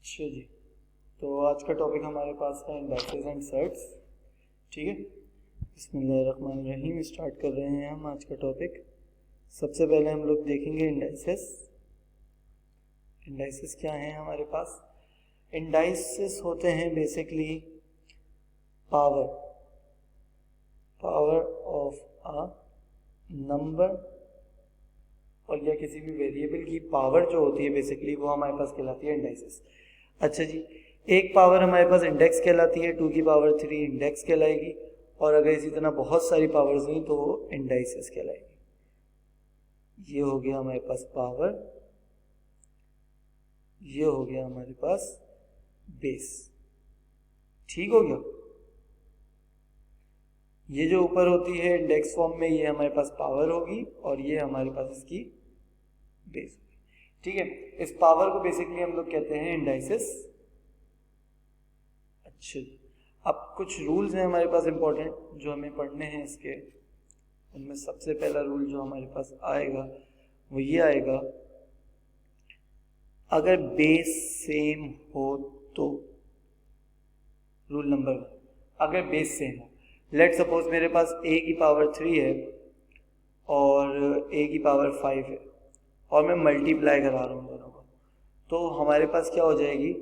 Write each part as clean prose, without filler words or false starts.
अच्छा जी, तो आज का टॉपिक हमारे पास है इंडाइसेस एंड सेट्स। ठीक है, बिस्मिल्लाहिर्रहमानिर्रहीम। स्टार्ट कर रहे हैं हम आज का टॉपिक। सबसे पहले हम लोग देखेंगे इंडाइसेस। इंडाइसेस क्या हैं हमारे पास? इंडाइसेस होते हैं basically power of a number और या किसी भी वेरिएबल की पावर जो होती है बेसिकली वो हमारे पास कहलाती है इंडाइसेस। अच्छा जी, एक पावर हमारे पास इंडेक्स कहलाती है, 2 की पावर 3 इंडेक्स कहलाएगी, और अगर इसी तरह बहुत सारी पावर्स हुई तो वो इंडाइसेस कहलाएगी। ये हो गया हमारे पास पावर, ये हो गया हमारे पास बेस। ठीक हो गया। ये जो ऊपर होती है इंडेक्स फॉर्म में ये हमारे पास पावर होगी और ये हमारे पास इसकी बेस होगी। ठीक है, इस पावर को बेसिकली हम लोग कहते हैं इंडाइसेस। अच्छा, अब कुछ रूल्स हैं हमारे पास इंपॉर्टेंट जो हमें पढ़ने हैं इसके। उनमें सबसे पहला रूल जो हमारे पास आएगा वो ये आएगा, अगर बेस सेम हो तो। रूल नंबर 1, अगर बेस सेम हो। लेट सपोज मेरे पास a की पावर 3 है और a की पावर 5 है और मैं मल्टीप्लाई करा रहा हूँ दोनों को, तो हमारे पास क्या हो जाएगी?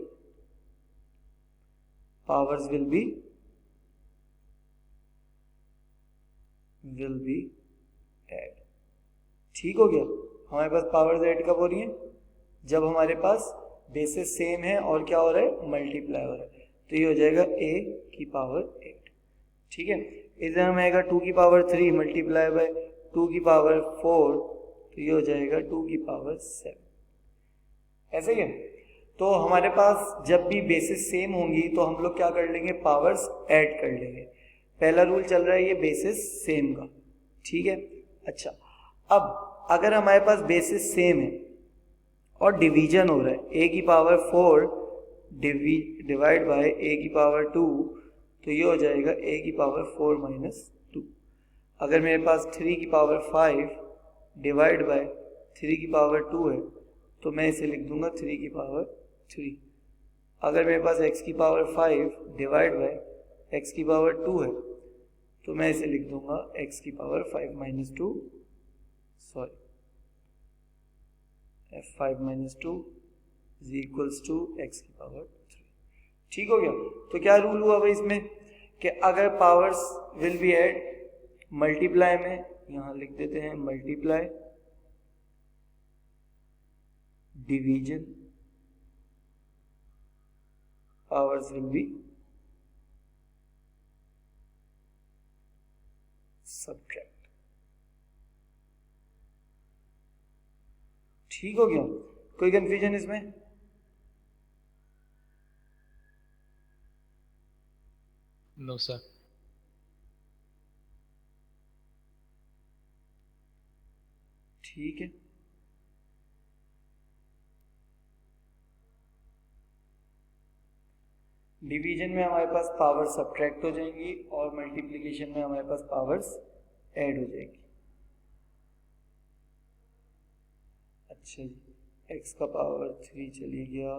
Powers will be add. ठीक हो गया। हमारे पास पावर्स ऐड कब हो रही हैं? जब हमारे पास बेसिस सेम है और क्या हो रहा है? मल्टीप्लाई हो रहा है। तो ये हो जाएगा a की पावर 8। ठीक है, इधर में आएगा 2 की पावर 3 मल्टीप्लाई बाय 2 की पावर 4, तो ये हो जाएगा 2 की पावर 7। ऐसे ही है। तो हमारे पास जब भी बेसिस सेम होंगी तो हम लोग क्या कर लेंगे? पावर्स ऐड कर लेंगे। पहला रूल चल रहा है ये बेसिस सेम का। ठीक है। अच्छा, अब अगर हमारे पास बेसिस सेम है और डिवीजन हो रहा है, a की पावर 4 डिवाइड बाय a की पावर 2, तो ये हो जाएगा a की पावर 4 माइनस 2। अगर मेरे पास 3 की पावर 5 डिवाइड बाय 3 की पावर 2 है तो मैं इसे लिख दूंगा 3 की पावर 3। अगर मेरे पास x की पावर 5 डिवाइड बाय x की पावर 2 है तो मैं इसे लिख दूंगा x की power 5 minus 2, sorry 5 minus 2 is equals to x की पावर 3। ठीक हो गया। तो क्या रूल हुआ भाई इसमें कि अगर powers will be add, multiply में यहां लिख देते हैं multiply, division, powers will be subtract. ठीक हो गया। कोई कंफ्यूजन इसमें? No sir. ठीक है। डिवीजन में हमारे पास पावर सब्ट्रैक्ट हो जाएंगी और मल्टीप्लिकेशन में हमारे पास पावर्स ऐड हो जाएगी। अच्छा जी, x का पावर 3 चली गया,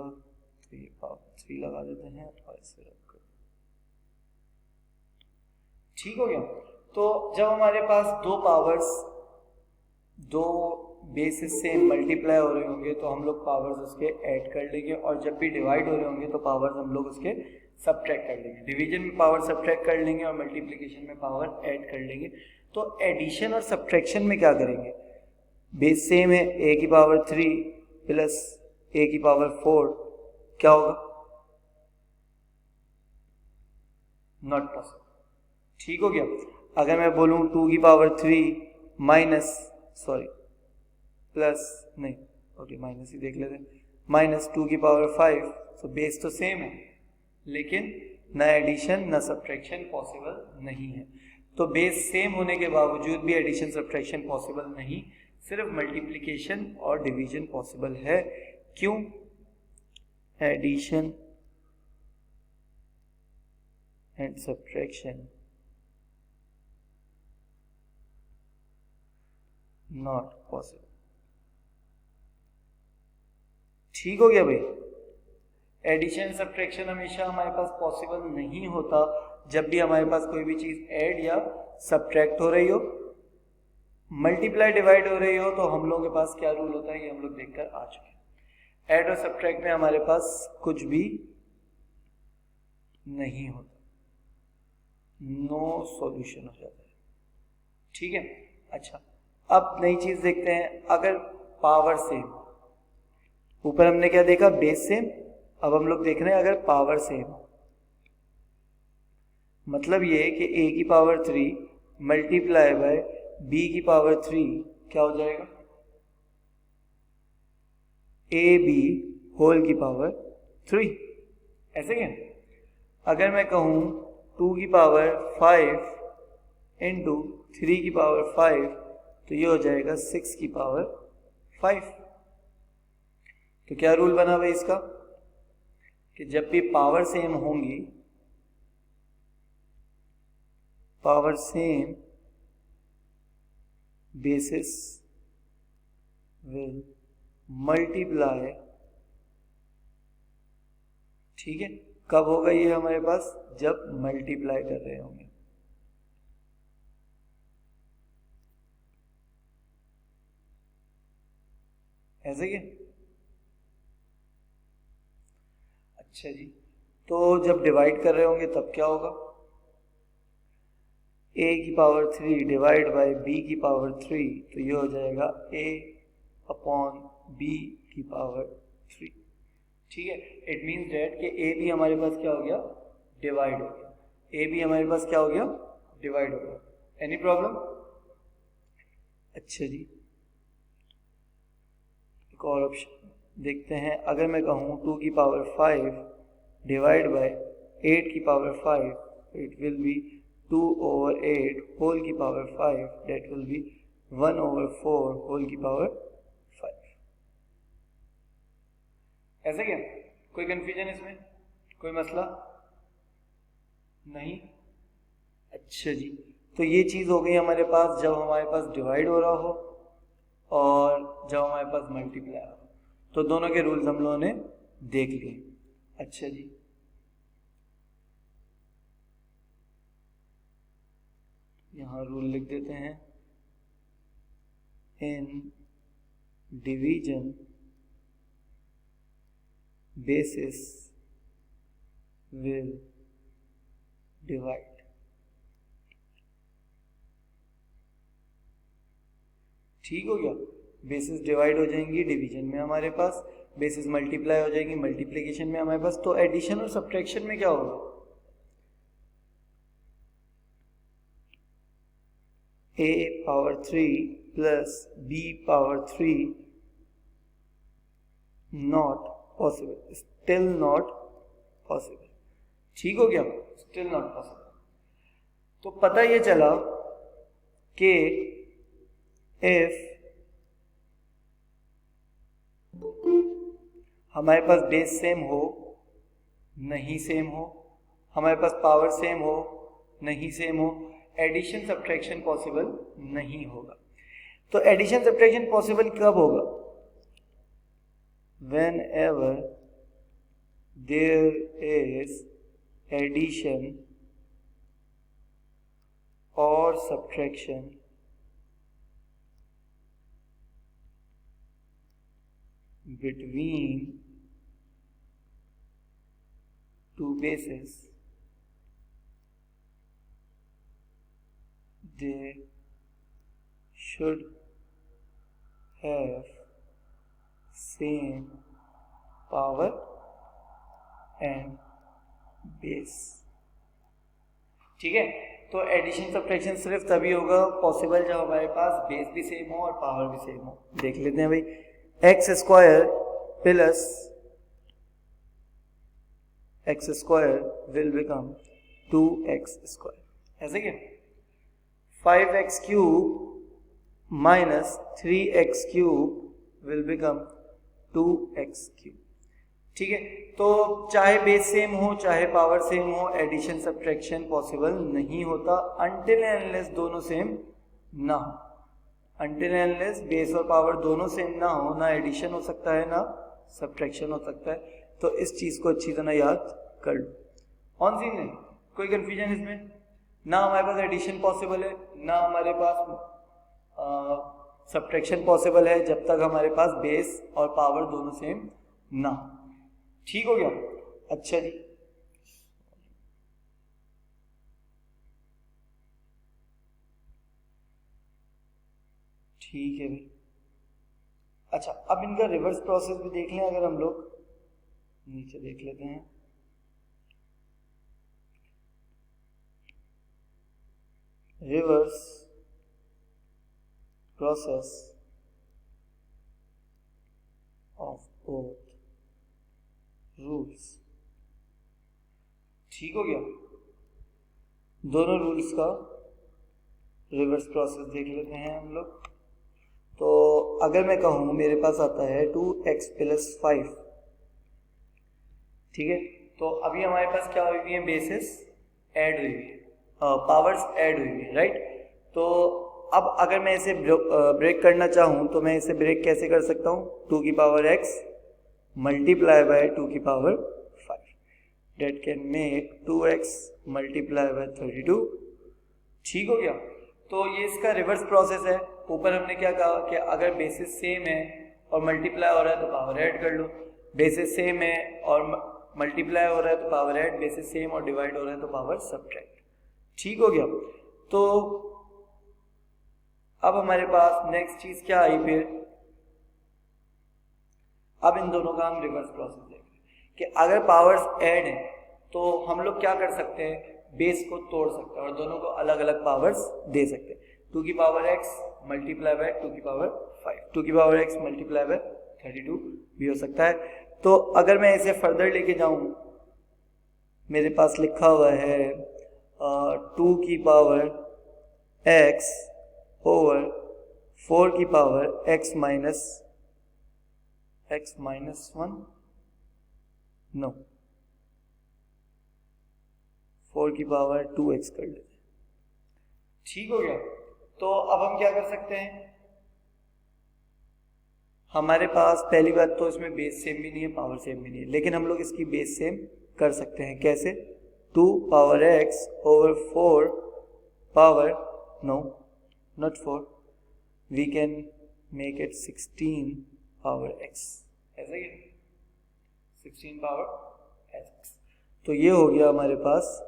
तो ये पावर 3 लगा देते हैं और इसे रख कर। ठीक हो गया। तो जब हमारे पास दो पावर्स, दो बेसिस से मल्टीप्लाई हो रहे होंगे तो हम लोग पावर्स उसके ऐड कर लेंगे, और जब भी डिवाइड हो रहे होंगे तो पावर्स हम लोग उसके सब्ट्रैक्ट कर लेंगे। डिवीजन में पावर सब्ट्रैक्ट कर लेंगे और मल्टीप्लिकेशन में पावर ऐड कर लेंगे। तो एडिशन और सब्ट्रैक्शन में क्या करेंगे? बेस सेम है, a की पावर 3 प्लस a की पावर 4, क्या होगा? Not possible. ठीक हो गया। अगर मैं बोलूं 2 की पावर 3 माइनस, सॉरी प्लस नहीं, ओके माइनस ही देख लेते हैं, माइनस 2 की पावर 5, तो बेस तो सेम है लेकिन ना एडिशन ना सब्ट्रैक्शन पॉसिबल नहीं है। तो बेस सेम होने के बावजूद भी एडिशन सब्ट्रैक्शन पॉसिबल नहीं, सिर्फ मल्टीप्लिकेशन और डिवीजन पॉसिबल है। क्यों? Addition and subtraction not possible. ठीक हो गया भाई। एडिशन सब्ट्रैक्शन हमेशा हमारे पास पॉसिबल नहीं होता जब भी हमारे पास कोई भी चीज ऐड या सब्ट्रैक्ट हो रही हो, मल्टीप्लाई डिवाइड हो रही हो, तो हम लोगों के पास क्या रूल होता है ये हम लोग देखकर आ चुके हैं। ऐड और सब्ट्रैक्ट में हमारे पास कुछ भी नहीं होता, नो सॉल्यूशन हो जाता है। ठीक है, अच्छा अब नई चीज देखते हैं। अगर पावर सेम, ऊपर हमने क्या देखा, बेस सेम, अब हम लोग देख रहे हैं अगर पावर सेम, मतलब ये कि a की पावर 3 मल्टीप्लाई बाय b की पावर 3 क्या हो जाएगा, ab होल की पावर 3। ऐसे क्या, अगर मैं कहूं 2 की पावर 5 इंटू 3 की पावर 5 तो ये हो जाएगा 6 की पावर 5। तो क्या रूल बना भाई इसका कि जब भी पावर सेम होंगी, power same basis will multiply. ठीक है, कब होगा ये हमारे पास, जब मल्टीप्लाई कर रहे होंगे। ऐसे क्या, अच्छा जी, तो जब डिवाइड कर रहे होंगे तब क्या होगा, a की पावर 3 डिवाइड बाय b की पावर 3 तो ये हो जाएगा a अपॉन b की पावर 3। ठीक है, इट मीन्स डेट कि a भी हमारे पास क्या हो गया, डिवाइड हो गया, a भी हमारे पास क्या हो गया, डिवाइड हो गया। Any problem? अच्छा जी, एक और ऑप्शन देखते हैं। अगर मैं कहूँ 2 की पावर 5 डिवाइड बाय 8 की power 5 it will be 2 over 8 whole की power 5 that will be 1 over 4 whole की पावर 5। ऐसे क्या, कोई कंफ्यूजन इसमें, कोई मसला नहीं? अच्छा जी, तो ये चीज हो गई हमारे पास जब हमारे पास डिवाइड हो रहा हो और जब हमारे पास मल्टीप्लाई हो, तो दोनों के रूल्स हम लोगों ने देख लिए। अच्छा जी, यहाँ रूल लिख देते हैं, in division basis will divide. ठीक हो गया, बेसिस डिवाइड हो जाएंगी डिवीजन में हमारे पास, बेसिस मल्टीप्लाई हो जाएंगी मल्टीप्लिकेशन में हमारे पास। तो एडिशन और सब्ट्रैक्शन में क्या होगा, a power 3 plus b power 3 not possible, still not possible. ठीक हो गया, स्टिल नॉट पॉसिबल। तो पता ये चला कि इफ हमारे पास बेस सेम हो, नहीं सेम हो, हमारे पास पावर सेम हो, नहीं सेम हो, एडिशन सब्ट्रैक्शन पॉसिबल नहीं होगा। तो एडिशन सब्ट्रैक्शन पॉसिबल कब होगा, whenever there is addition or subtraction between two bases, they should have same power and base। ठीक है, तो एडिशन सब्ट्रैक्शन सिर्फ तभी होगा पॉसिबल जब हमारे पास बेस भी सेम हो और पावर भी सेम हो। देख लेते हैं भाई, x square plus x square will become 2x square. ऐसे क्या, 5x cube minus 3x cube will become 2x cube. ठीक है, तो चाहे बेस सेम हो चाहे पावर सेम हो, एडिशन सब्ट्रैक्शन पॉसिबल नहीं होता अनटिल एंड अनलेस दोनों सेम ना हो। अनटिल एंड अनलेस बेस और पावर दोनों सेम ना हो, ना एडिशन हो सकता है ना सब्ट्रैक्शन हो सकता है। तो इस चीज को अच्छी तरह याद कर लो। ऑन सीन नहीं, कोई कंफ्यूजन इसमें? ना हमारे पास एडिशन पॉसिबल है, ना हमारे पास सब्ट्रैक्शन पॉसिबल है जब तक हमारे पास बेस और पावर दोनों सेम ना। ठीक हो गया? अच्छा जी, ठीक है भाई। अच्छा, अब इनका रिवर्स प्रोसेस भी देख लें, अगर हम लोग नीचे देख लेते हैं। Reverse process of both rules. ठीक हो गया? दोनों रूल्स का रिवर्स प्रोसेस देख लेते हैं हम लोग। तो अगर मैं कहूं मेरे पास आता है 2x + 5, ठीक है, तो अभी हमारे पास क्या हुई हुई है? बेसिस ऐड हुई हुई है, पावर्स ऐड हुई हुई है, राइट। तो अब अगर मैं इसे ब्रेक करना चाहूं तो मैं इसे ब्रेक कैसे कर सकता हूं? 2x multiplied by 2⁵, that can make 2x multiplied by 32। ठीक हो गया? तो ये इसका रिवर्स प्रोसेस है। ऊपर हमने क्या कहा कि अगर बेसिस सेम है और मल्टीप्लाई हो रहा है तो पावर ऐड कर लो, बेसिस सेम है और मल्टीप्लाई हो रहा है तो पावर ऐड, बेसिस सेम और डिवाइड हो रहा है तो पावर सब्ट्रैक्ट। ठीक हो गया? तो अब हमारे पास नेक्स्ट चीज क्या आई फिर? अब इन दोनों का हम रिवर्स प्रोसेस देखें कि अगर पावर्स ऐड है तो हम लोग क्या कर सकते हैं? बेस को तोड़ सकते हैं और दोनों को अलग अलग पावर्स दे सकते हैं। 2⁵x multiplied by 2⁵, 2⁵x multiplied by 32 भी हो सकता है। तो अगर मैं इसे फर्दर लेके जाऊं, मेरे पास लिखा हुआ है 2⁵x over 4⁵x minus 1, no 4⁵2x कर लेते हैं। ठीक हो गया? तो अब हम क्या कर सकते हैं? हमारे पास पहली बात तो इसमें बेस सेम भी नहीं है, पावर सेम भी नहीं है, लेकिन हम लोग इसकी बेस सेम कर सकते हैं। कैसे? 2⁵x over 4 power, no not 4, we can make it 16⁵x, ऐसा ही 16⁵x। तो ये हो गया हमारे पास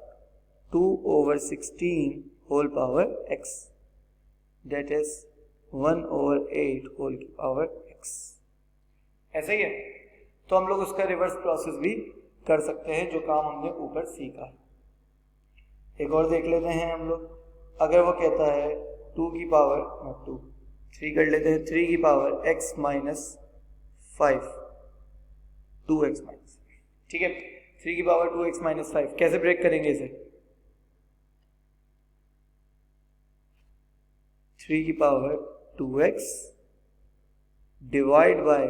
2/16 that is 1/8 ऐसा ही है। तो हम लोग उसका रिवर्स प्रोसेस भी कर सकते हैं, जो काम हमने ऊपर सीखा। एक और देख लेते हैं हम लोग। अगर वो कहता है 3 कर लेते हैं, 3⁵x - 5, 2x - 5, ठीक है। 3⁵2x - 5 कैसे ब्रेक करेंगे इसे? 3⁵2x डिवाइड बाय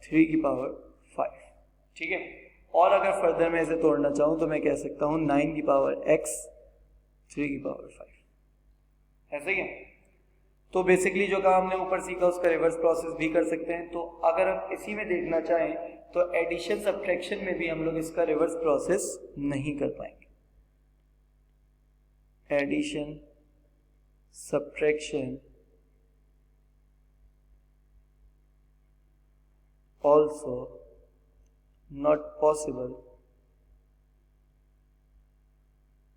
3⁵5, ठीक है। और अगर फर्दर मैं इसे तोड़ना चाहूं तो मैं कह सकता हूं 9⁵x 3⁵5, ऐसा ही है। तो बेसिकली जो काम हमने ऊपर सीखा उसका रिवर्स प्रोसेस भी कर सकते हैं। तो अगर हम इसी में देखना चाहें तो एडिशन सब्ट्रैक्शन में भी हम लोग इसका रिवर्स प्रोसेस नहीं कर पाएंगे। Addition subtraction also not possible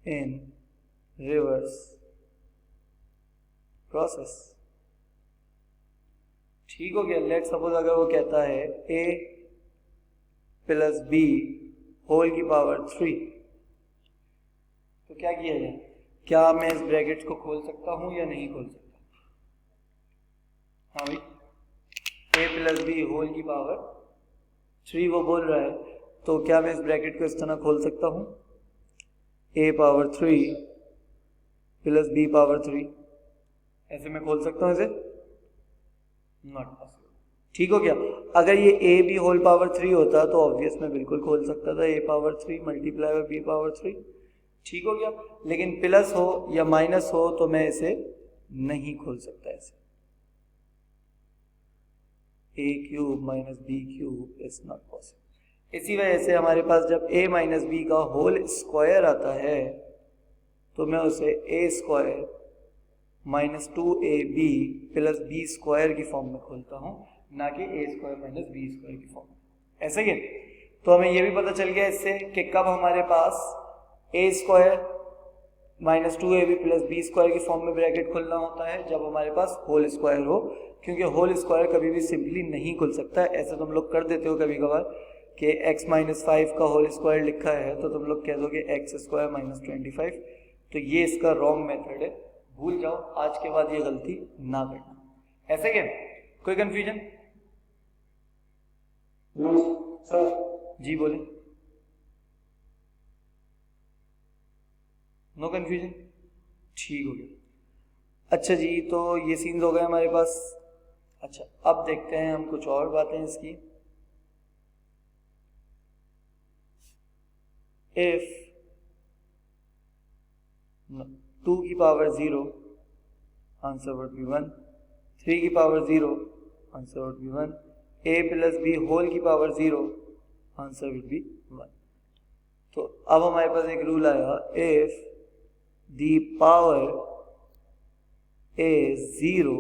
in reverse process। ठीक हो गया? लेट सपोज अगर वो कहता है a + b होल की पावर 3, तो क्या किया जाए? क्या मैं इस ब्रैकेट को खोल सकता हूं या नहीं खोल सकता? हाँ भाई, a + b होल की पावर 3 वो बोल रहा है, तो क्या मैं इस ब्रैकेट को इस तरह खोल सकता हूं? a⁻3 + b⁻3, ऐसे मैं खोल सकता हूं इसे? Not possible. ठीक हो गया? अगर ये a b होल पावर 3 होता तो ऑब्वियस मैं बिल्कुल खोल सकता था, a⁻3 मल्टीप्लाई बाय b⁻3। ठीक हो गया? लेकिन प्लस हो या माइनस हो तो मैं इसे नहीं खोल सकता ऐसे। a³ - b³ is not possible. इसी वजह से हमारे पास जब a माइनस बी का होल स्क्वायर आता है तो मैं उसे a square minus 2ab plus b square की फॉर्म में खोलता हूँ, ना कि a square minus b square की फॉर्म में। ऐसा ही है। तो हमें यह भी पता चल गया इससे कि कब हमारे पास a square minus 2ab plus b square की फॉर्म में ब्रैकेट खुलना होता है, जब हमारे पास होल स्क्वायर हो, क्योंकि होल स्क्वायर कभी भी सिंपली नहीं खुल सकता है। ऐसा तुम लोग कर देते हो कभी कभार कि x माइनस 5 का होल स्क्वायर लिखा है तो तुम लोग कह दोगे एक्स स्क्वायर माइनस 25, तो ये इसका रॉन्ग मेथड है, भूल जाओ, आज के बाद ये गलती ना करना। ऐसे क्या, कोई कंफ्यूजन? सर जी बोले, नो कंफ्यूजन, ठीक हो गया। अच्छा जी, तो ये सीन्स हो गए हमारे पास। अच्छा, अब देखते हैं हम कुछ और बातें इसकी। इफ 2 की पावर 0 आंसर वुड बी 1, 3 की power 0 answer would be 1, a plus b whole की पावर 0 आंसर वुड बी 1। तो अब हमारे पास एक रूल आया, if the power is 0,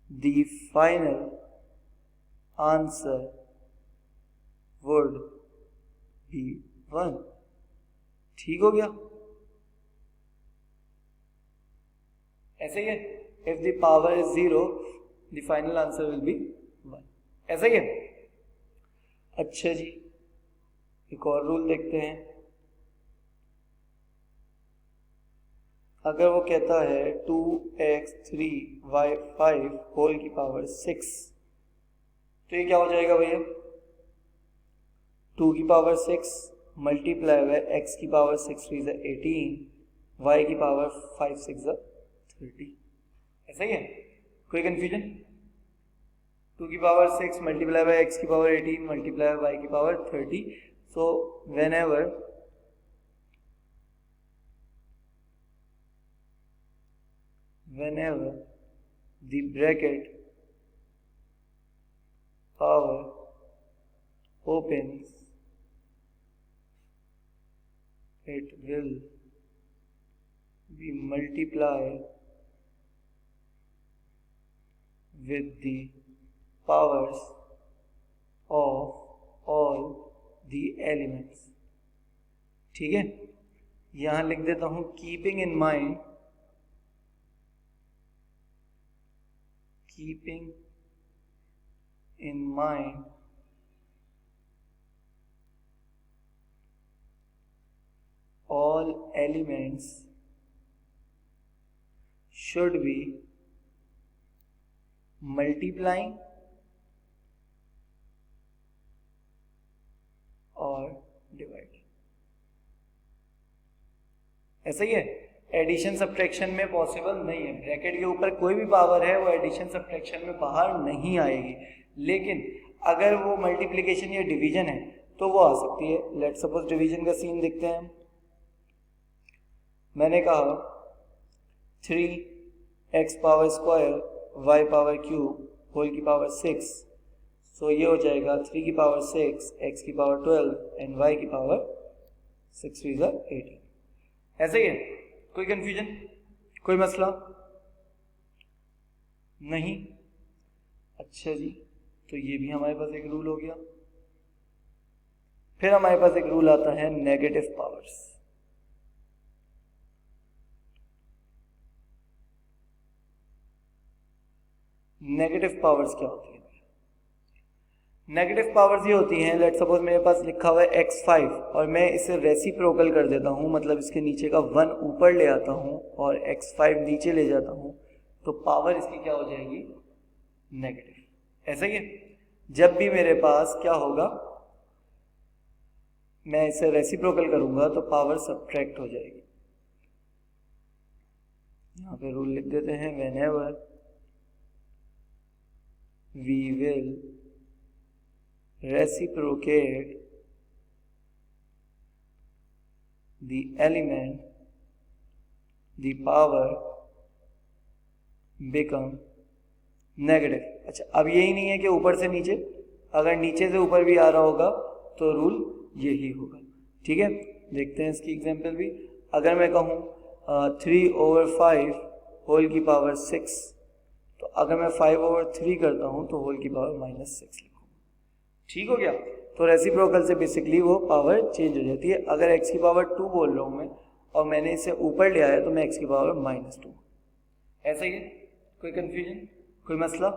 the final answer would be 1। ठीक हो गया? ऐसे ही है, if the power is 0, the final answer will be 1। ऐसा ही है। अच्छा जी, एक और रूल देखते हैं। अगर वो कहता है 2x 3y 5 होल की पावर 6, तो ये क्या हो जाएगा भैया? 2 की पावर 6 मल्टीप्लाई बाय x की पावर 6 3 is 18, y की पावर 5 6 is 30। ऐसा ही है, कोई कंफ्यूजन? 2 की पावर 6 मल्टीप्लाई बाय x की पावर 18 मल्टीप्लाई बाय y की power 30। So whenever the bracket power opens, it will be multiplied with the powers of all the elements। ठीक है, यहां लिख देता हूं keeping in mind all elements should be multiplying और dividing. ऐसा ही है, एडिशन सब्ट्रैक्शन में पॉसिबल नहीं है, ब्रैकेट के ऊपर कोई भी पावर है वो एडिशन सब्ट्रैक्शन में बाहर नहीं आएगी, लेकिन अगर वो मल्टीप्लिकेशन या डिवीजन है तो वो आ सकती है। लेट सपोज डिवीजन का सीन देखते हैं। मैंने कहा 3x power square y power cube whole की पावर 6, सो ये हो जाएगा 3 की पावर 6 x की पावर 12 एंड y की पावर 6 3 is 18। ऐसे ही है, कोई कंफ्यूजन, कोई मसला नहीं? अच्छा जी, तो ये भी हमारे पास एक रूल हो गया। फिर हमारे पास एक रूल आता है नेगेटिव पावर्स। नेगेटिव पावर्स क्या होती है? नेगेटिव पावर्स ये होती हैं, लेट सपोज मेरे पास लिखा हुआ है x5 और मैं इसे रेसिप्रोकल कर देता हूं, मतलब इसके नीचे का 1 ऊपर ले आता हूं और x5 नीचे ले जाता हूं, तो पावर इसकी क्या हो जाएगी? नेगेटिव। ऐसा ही है, जब भी मेरे पास क्या होगा, मैं इसे रेसिप्रोकल करूंगा तो पावर सब्ट्रैक्ट हो जाएगी। यहां पे रूल लिख देते हैं, whenever we will reciprocate the element, the power become negative। अच्छा, अब यही नहीं है कि ऊपर से नीचे, अगर नीचे से ऊपर भी आ रहा होगा तो रूल यही होगा। ठीक है, देखते हैं इसकी एग्जांपल भी। अगर मैं कहूँ 3/5 होल की पावर 6, तो अगर मैं 5/3 करता हूँ तो होल की पावर -6 लिखूँगा। ठीक हो गया। तो रेसिप्रोकल से बेसिकली वो पावर चेंज हो जाती है। अगर x की पावर 2 बोल रहा हूँ मैं और मैंने इसे ऊपर ले आया तो मैं x की पावर -2। ऐसा ही है, कोई कंफ्यूजन, कोई मसला?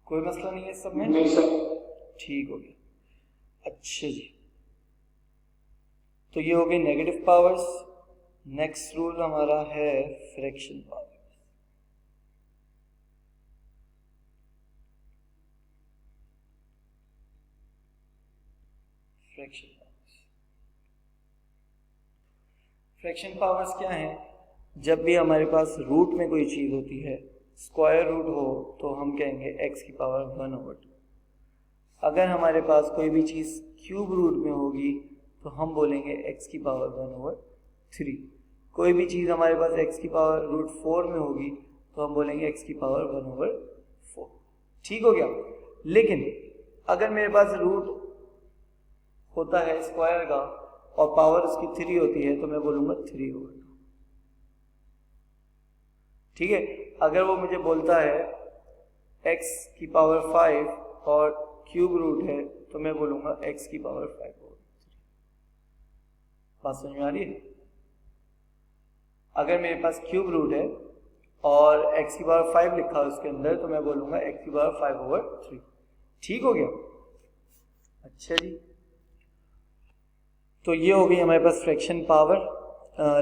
कोई मसला नहीं है सब में? नहीं सर। ठीक हो गया। अच्छा जी, तो ये हो गई नेगेटिव पावर्स। नेक्स्ट रूल हमारा है फ्रैक्शन पावर। फ्रैक्शन पावर्स क्या है? जब भी हमारे पास रूट में कोई चीज होती है, स्क्वायर रूट हो, तो हम कहेंगे x की पावर 1/2। अगर हमारे पास कोई भी चीज क्यूब रूट में होगी तो हम बोलेंगे x की पावर 1/3। कोई भी चीज हमारे पास x की पावर √4 में होगी तो हम बोलेंगे x की पावर 1/4। ठीक हो गया। लेकिन अगर मेरे पास रूट होता है स्क्वायर का और पावर उसकी 3 होती है तो मैं बोलूंगा 3/2। ठीक है, अगर वो मुझे बोलता है x की पावर 5 और क्यूब रूट है तो मैं बोलूंगा x की पावर 5/3। बात समझ में आ रही है? अगर मेरे पास क्यूब रूट है और x की पावर 5 लिखा है उसके अंदर तो मैं बोलूंगा x की पावर 5/3। ठीक हो गया। अच्छा जी, तो ये हो गई हमारे पास फ्रैक्शन पावर।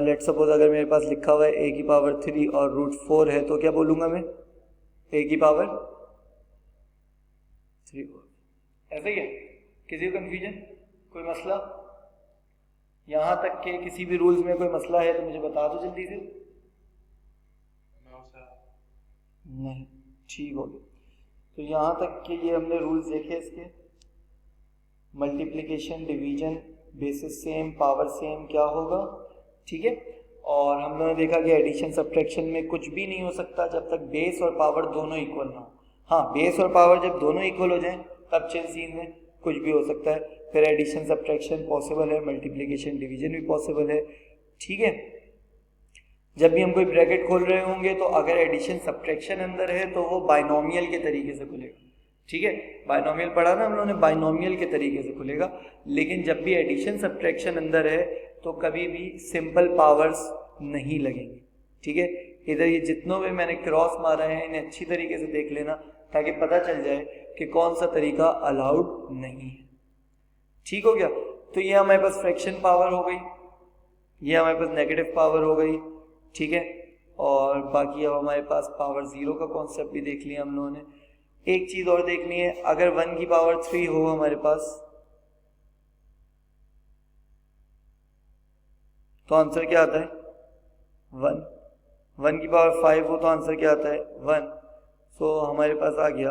लेट सपोज अगर मेरे पास लिखा हुआ है a की पावर 3 और √4 है तो क्या बोलूंगा मैं? a की पावर 3। ऐसे ही है? किसी को कंफ्यूजन, कोई मसला? यहां तक के किसी भी रूल्स में कोई मसला है तो मुझे बता दो जल्दी से। नहीं, ठीक हो गया। तो यहां तक के ये हमने रूल्स देखे इसके, multiplication, division, basis same, power same क्या होगा। ठीक है, और हम लोगों ने देखा कि एडिशन सब्ट्रैक्शन में कुछ भी नहीं हो सकता जब तक बेस और पावर दोनों इक्वल ना हो। हाँ, बेस और पावर जब दोनों इक्वल हो जाएं तब चेन सीन में कुछ भी हो सकता है। फिर एडिशन सब्ट्रैक्शन पॉसिबल है, मल्टीप्लिकेशन डिवीजन भी पॉसिबल है। ठीक है, जब भी हम कोई ब्रैकेट खोल रहे होंगे तो अगर एडिशन सब्ट्रैक्शन अंदर है तो वो बाइनोमियल के तरीके से खुलेगा। ठीक है, बाइनोमियल पढ़ा ना हम लोगों ने, बाइनोमियल के तरीके से खुलेगा। लेकिन जब भी एडिशन सब्ट्रैक्शन अंदर है तो कभी भी सिंपल पावर्स नहीं लगेंगे। ठीक है, इधर ये जितनों भी मैंने क्रॉस मारा है इन्हें अच्छी तरीके से देख लेना ताकि पता चल जाए कि कौन सा तरीका अलाउड नहीं है। ठीक हो गया। तो ये हमारे पास फ्रैक्शन पावर हो गई, ये हमारे पास नेगेटिव पावर हो गई। ठीक है, और बाकी अब हमारे पास पावर 0 का कॉन्सेप्ट भी देख लिया हम लोगों ने। एक चीज और देखनी है, अगर 1 की पावर 3 हो हमारे पास तो आंसर क्या आता है? 1। 1 की पावर 5 हो तो आंसर क्या आता है? 1। सो हमारे पास आ गया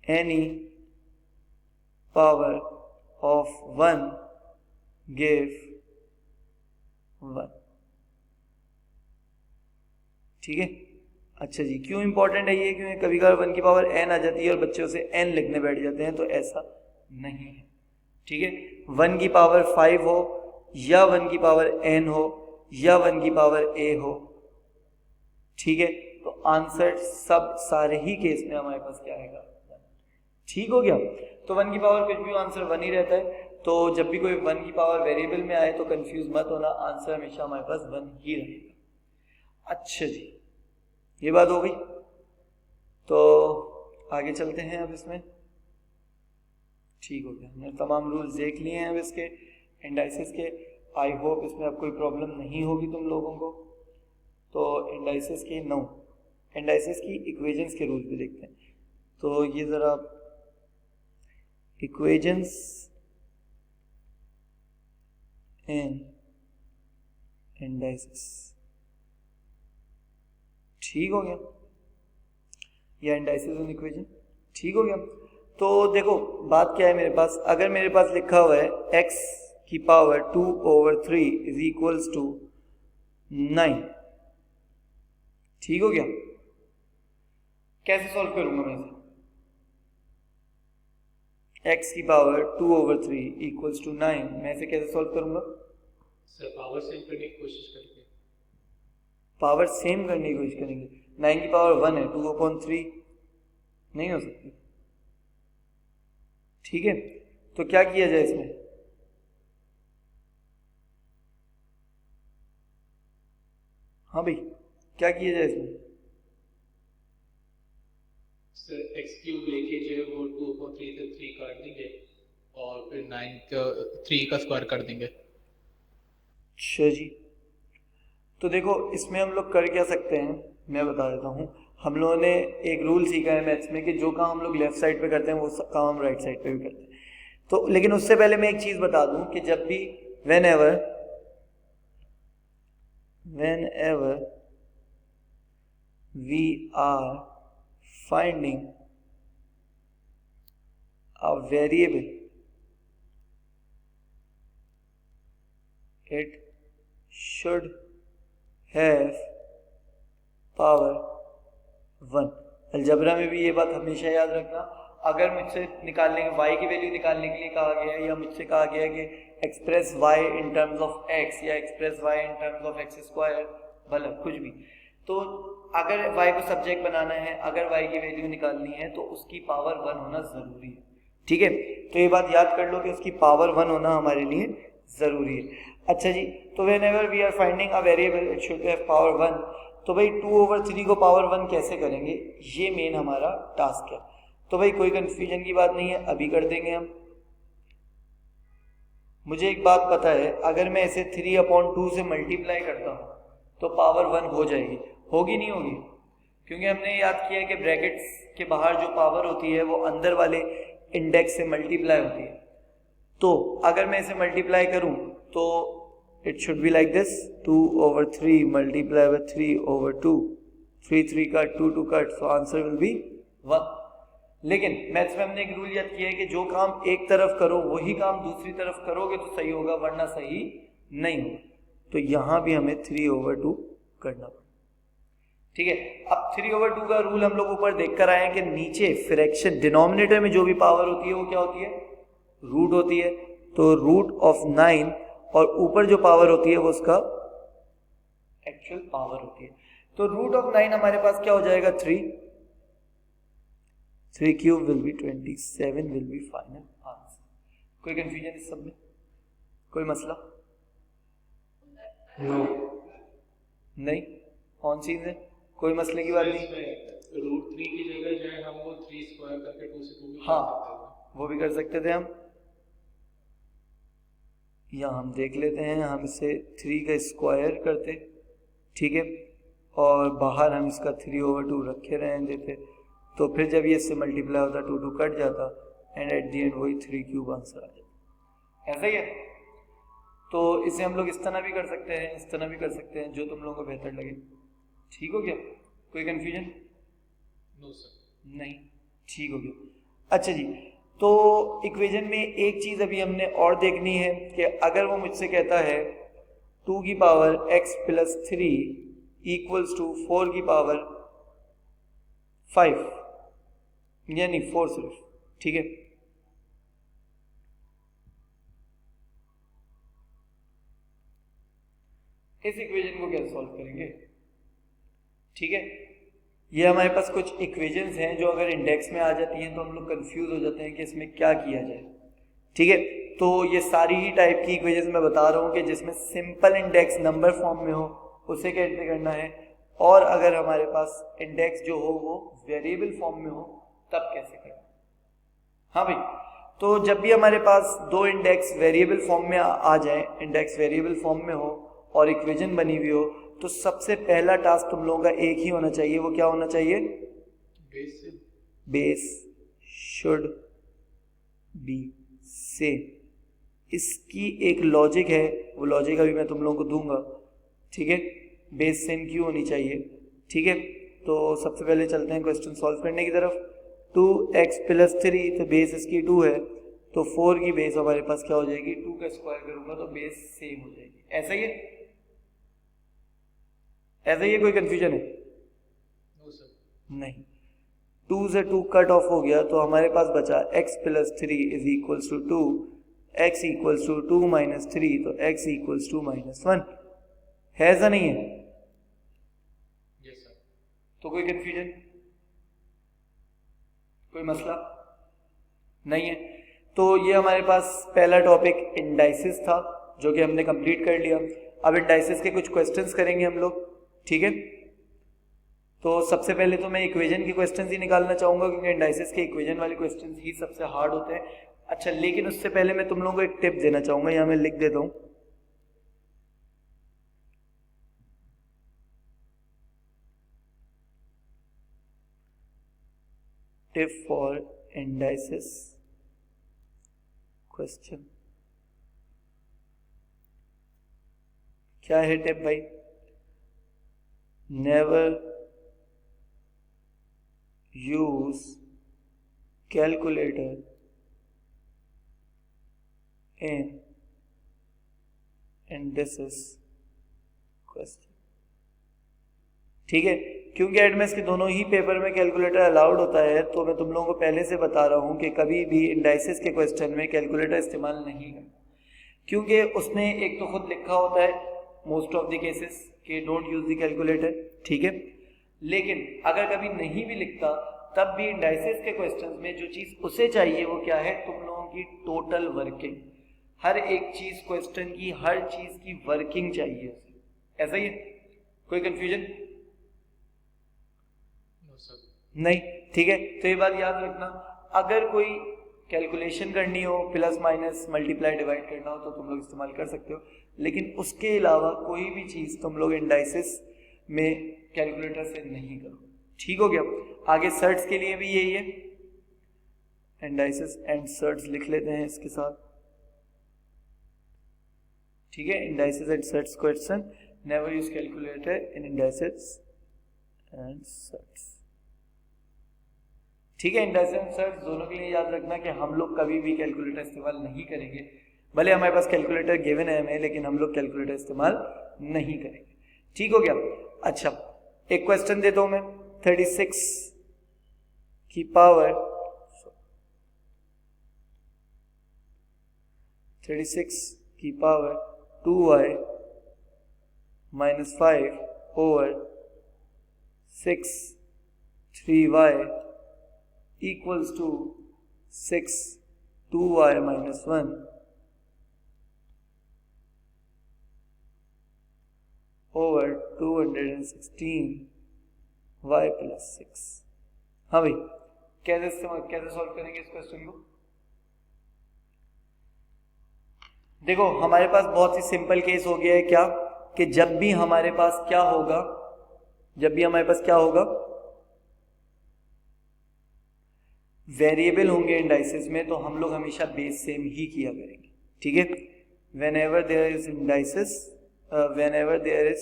एनी पावर ऑफ 1 गिव 1। ठीक है, अच्छा जी, क्यों इंपॉर्टेंट है ये? क्योंकि कभी कभार 1 की पावर n आ जाती है और बच्चे उसे n लिखने बैठ जाते हैं, तो ऐसा नहीं है। ठीक है, 1 की पावर 5 हो या 1 की पावर n हो या 1 की पावर a हो, ठीक है, तो आंसर सब सारे ही केस में हमारे पास क्या आएगा? ठीक हो गया। तो 1 की पावर कुछ भी आंसर 1 ही रहता है। तो जब भी कोई 1 की पावर वेरिएबल में आए तो कंफ्यूज मत होना, आंसर हमेशा हमारे पास 1 ही रहेगा। अच्छा जी, ये बात हो गई। तो आगे चलते हैं अब इसमें। ठीक हो गया, हमने तमाम रूल्स देख लिए हैं अब इसके इंडाइसिस के। आई होप इसमें अब कोई प्रॉब्लम नहीं होगी तुम लोगों को। तो इंडाइसिस की इंडाइसिस की इक्वेशंस के रूल्स भी देखते हैं। तो ये ज़रा इक्वेशंस इन इंडाइसिस, ठीक हो गया, या इंडाइसिस इन इक्वेशन, ठीक हो गया। तो देखो बात क्या है मेरे पास, अगर मेरे पास लिखा हुआ है x की पावर 2/3 इज इक्वल्स टू 9, ठीक हो गया। कैसे सॉल्व करूंगा मैं इसे? x की पावर 2/3 इक्वल्स टू 9, मैं इसे कैसे सॉल्व करूंगा? सर पावर सेम करने की कोशिश करेंगे। पावर सेम करने की कोशिश करेंगे। 9 की पावर 1 है, 2/3 नहीं हो सकती। ठीक है, तो क्या किया जाए इसमें? हाँ भाई, क्या किया जाए इसमें? सर एक्स क्यूब लेके जो है वो 2/3 से 3 काट देंगे और फिर 9 का 3 का स्क्वायर कर देंगे। अच्छा जी, तो देखो इसमें हम लोग कर क्या सकते हैं, मैं बता देता हूँ। हम लोगों ने एक रूल सीखा है मैथ्स में कि जो काम हम लोग लेफ्ट साइड पे करते हैं वो काम हम राइट साइड पे भी करते हैं। तो लेकिन उससे पहले मैं एक चीज बता दूं कि जब भी whenever we are finding a variable, it should have power 1। Algebra में भी ये बात हमेशा याद रखना। अगर मुझसे निकालने y की वैल्यू निकालने के लिए कहा गया है या मुझसे कहा गया है कि express y in terms of x या express y in terms of x square, भला कुछ भी, तो अगर y को सब्जेक्ट बनाना है, अगर y की वैल्यू निकालनी है तो उसकी पावर 1 होना जरूरी है। ठीक है, तो ये बात याद कर लो कि उसकी पावर 1 होना हमारे लिए जरूरी है। अच्छा जी, तो whenever we are finding a variable it should have power 1, तो भाई 2/3 को पावर 1 कैसे करेंगे, ये मेन हमारा टास्क है। तो भाई कोई कंफ्यूजन की बात नहीं है, अभी कर देंगे हम। मुझे एक बात पता है, अगर मैं इसे 3/2 से मल्टीप्लाई करता हूँ तो पावर 1 हो जाएगी, होगी नहीं होगी? क्योंकि हमने याद किया है कि ब्रैकेट्स के बाहर जो पावर होती है वो अंदर वाले इंडेक्स से मल्टीप्लाई होती है। तो अगर मैं इसे मल्टीप्लाई करूं तो it should be like this, 2/3 multiply by 3/2, 3 cut, 2 cut, so answer will be 1। लेकिन मैथ्स में हमने एक रूल याद किया है कि जो काम एक तरफ करो वही काम दूसरी तरफ करोगे तो सही होगा, वरना सही नहीं होगा। तो यहां भी हमें 3/2 करना पड़ेगा। ठीक है, अब 3/2 का रूल हम लोग ऊपर देख कर आए हैं कि नीचे फ्रैक्शन डिनोमिनेटर में जो भी पावर होती है वो क्या होती है, रूट होती है। तो रूट ऑफ 9 और ऊपर जो पावर होती है वो उसका एक्चुअल पावर होती है। तो रूट ऑफ 9 हमारे पास क्या हो जाएगा, 3 cube will be 27 will be final answer. कोई कंफ्यूजन इस सब में, कोई मसला? नो नहीं, ऑन चीज है, कोई मसले की बात नहीं। √3 की जगह जो है हम वो 3 स्क्वायर करके 2 से 2 भी हाँ, कर सकते थे। वो भी कर सकते थे हम। या हम देख लेते हैं, हम इसे 3 का स्क्वायर करते, ठीक है, और बाहर हम इसका 3/2 रखे रहने देते, तो फिर जब ये इससे मल्टीप्लाई होता 2 कट जाता एंड एट दी एंड वही 3 क्यूब आंसर आ जाता। ऐसा ही है। तो इसे हम लोग इस तरह भी कर सकते हैं, इस तरह भी कर सकते हैं, जो तुम लोगों को बेहतर लगे। ठीक हो गया, कोई कंफ्यूजन? No sir. नहीं, ठीक हो गया। अच्छा जी, तो इक्वेशन में एक चीज अभी हमने और देखनी है कि अगर वो मुझसे कहता है 2 की power x plus 3 equals to 4 की पावर 5, यानी 4 सिर्फ, ठीक है, इस इक्वेशन को कैसे सॉल्व करेंगे? ठीक है, ये हमारे पास कुछ इक्वेशंस हैं जो अगर इंडेक्स में आ जाती हैं तो हम लोग कंफ्यूज हो जाते हैं कि इसमें क्या किया जाए। ठीक है, तो ये सारी ही टाइप की इक्वेशंस मैं बता रहा हूँ कि जिसमें सिंपल इंडेक्स नंबर फॉर्म में हो उसे कैसे करना है, और अगर हमारे पास इंडेक्स जो हो वो वेरिएबल फॉर्म में हो तब कैसे करना है। हाँ भाई, तो जब भी हमारे पास दो इंडेक्स वेरिएबल फॉर्म में आ जाए, इंडेक्स वेरिएबल फॉर्म में हो और इक्वेशन बनी हुई हो, तो सबसे पहला टास्क तुम लोगों का एक ही होना चाहिए। वो क्या होना चाहिए? Base should be same. इसकी एक लॉजिक है, वो लॉजिक अभी मैं तुम लोगों को दूंगा। ठीक है, बेस सेम क्यों होनी चाहिए? ठीक है, तो सबसे पहले चलते हैं क्वेश्चन सॉल्व करने की तरफ। 2x प्लस 3, तो बेस इसकी 2 है, तो 4 की बेस हमारे पास क्या हो जाएगी, 2 का स्क्वायर करूंगा तो बेस सेम हो जाएगी। ऐसा ही है, ऐसा ही है, कोई कंफ्यूजन है? No sir. नहीं। 2 से 2 कट ऑफ हो गया तो हमारे पास बचा x plus 3 is equals to 2, x equals to 2 minus 3, तो x इक्वल्स टू माइनस 1 है ऐसा नहीं है? Yes sir. तो कोई कंफ्यूजन, कोई मसला नहीं है? तो ये हमारे पास पहला टॉपिक इंडाइसिस था जो कि हमने कंप्लीट कर लिया। अब इंडाइसिस के कुछ क्वेश्चंस करेंगे हम लोग, ठीक है? तो सबसे पहले तो मैं इक्वेशन के क्वेश्चंस ही निकालना चाहूंगा क्योंकि इंडाइसिस के इक्वेशन वाले क्वेश्चंस ही सबसे हार्ड होते हैं। अच्छा, लेकिन उससे पहले मैं तुम लोगों को एक टिप देना चाहूंगा, यहाँ मैं लिख देता हूँ। Tip for indices question. क्या है टिप भाई? Never use calculator in indices question, ठीक है? क्योंकि एडमेस के दोनों ही पेपर में कैलकुलेटर अलाउड होता है, तो मैं तुम लोगों को पहले से बता रहा हूं कि कभी भी इंडाइसिस के क्वेश्चन में कैलकुलेटर इस्तेमाल नहीं करना, क्योंकि उसने एक तो खुद लिखा होता है मोस्ट ऑफ द केसेस कि डोंट यूज द कैलकुलेटर, ठीक है? लेकिन अगर कभी नहीं भी लिखता तब भी इंडाइसिस के क्वेश्चंस में जो चीज उसे चाहिए वो क्या है? तुम लोगों की टोटल वर्किंग, हर एक चीज क्वेश्चन की, हर चीज की वर्किंग चाहिए उसे। ऐसा ही है? कोई कंफ्यूजन नहीं? ठीक है, तो ये बात याद रखना, अगर कोई कैलकुलेशन करनी हो, प्लस माइनस मल्टीप्लाई डिवाइड करना हो तो तुम लोग इस्तेमाल कर सकते हो, लेकिन उसके अलावा कोई भी चीज तुम लोग इंडाइसिस में कैलकुलेटर से नहीं करो, ठीक हो गया? आगे सर्ट्स के लिए भी यही है, इंडाइसिस एंड सर्ट्स लिख लेते हैं इसके साथ, ठीक है? Indices and surds question, never use calculator in indices and surds, ठीक है? इंडाइसिस एंड सर्ट्स दोनों के लिए याद रखना कि हम लोग कभी भी कैलकुलेटर इस्तेमाल नहीं करेंगे, भले हमारे पास कैलकुलेटर गिवन है हमें, लेकिन हम लोग कैलकुलेटर इस्तेमाल नहीं करेंगे, ठीक हो गया? अच्छा, एक क्वेश्चन देता हूं मैं, 36 की power 2y minus 5 over 6 3y equals to 6 2y minus 1 over 216 y plus 6। हाँ भाई, कैसे सॉल्व करेंगे इस क्वेश्चन को? देखो, हमारे पास बहुत ही सिंपल केस हो गया है क्या, कि जब भी हमारे पास क्या होगा, वेरिएबल होंगे इंडाइसिस में, तो हम लोग हमेशा बेस सेम ही किया करेंगे, ठीक है? whenever there is indices, whenever there is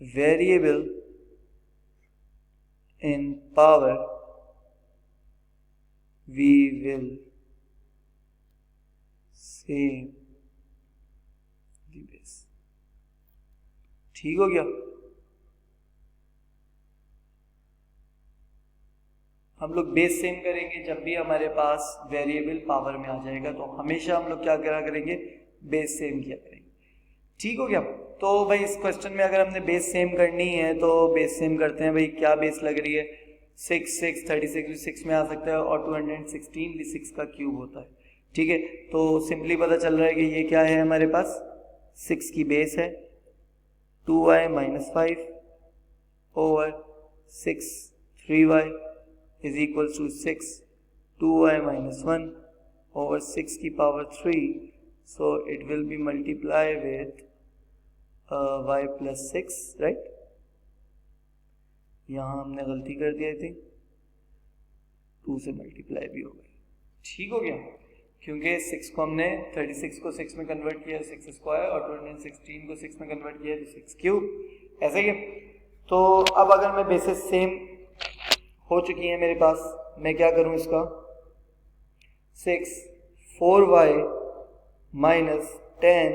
variable in power, we will same the base, ठीक हो गया? हम लोग बेस सेम करेंगे जब भी हमारे पास वेरिएबल पावर में आ जाएगा, तो हमेशा हम लोग क्या करा करेंगे? बेस सेम किया करेंगे, ठीक हो गया? तो भाई इस क्वेश्चन में अगर हमने बेस सेम करनी है तो बेस सेम करते हैं। भाई क्या बेस लग रही है? 6 36 भी 6 में आ सकता है और 216 भी 6 का क्यूब होता है, ठीक है? तो सिंपली पता चल रहा है कि ये क्या है हमारे पास? 6 की बेस है, 2y minus 5 over 6 3y is equals to 6 2y minus 1 over 6 की power 3, so it will be multiply with y plus 6, right? यहाँ हमने गलती कर दी, आई थिंक 2 से मल्टीप्लाई भी हो गई, ठीक हो गया? क्योंकि 6 को हमने 36 को 6 में कन्वर्ट किया 6 स्क्वायर और 216 को 6 में कन्वर्ट किया 6 क्यूब, ऐसे ही। तो अब अगर मैं बेसिस सेम हो चुकी है मेरे पास, मैं क्या करूं इसका? 6 4y माइनस 10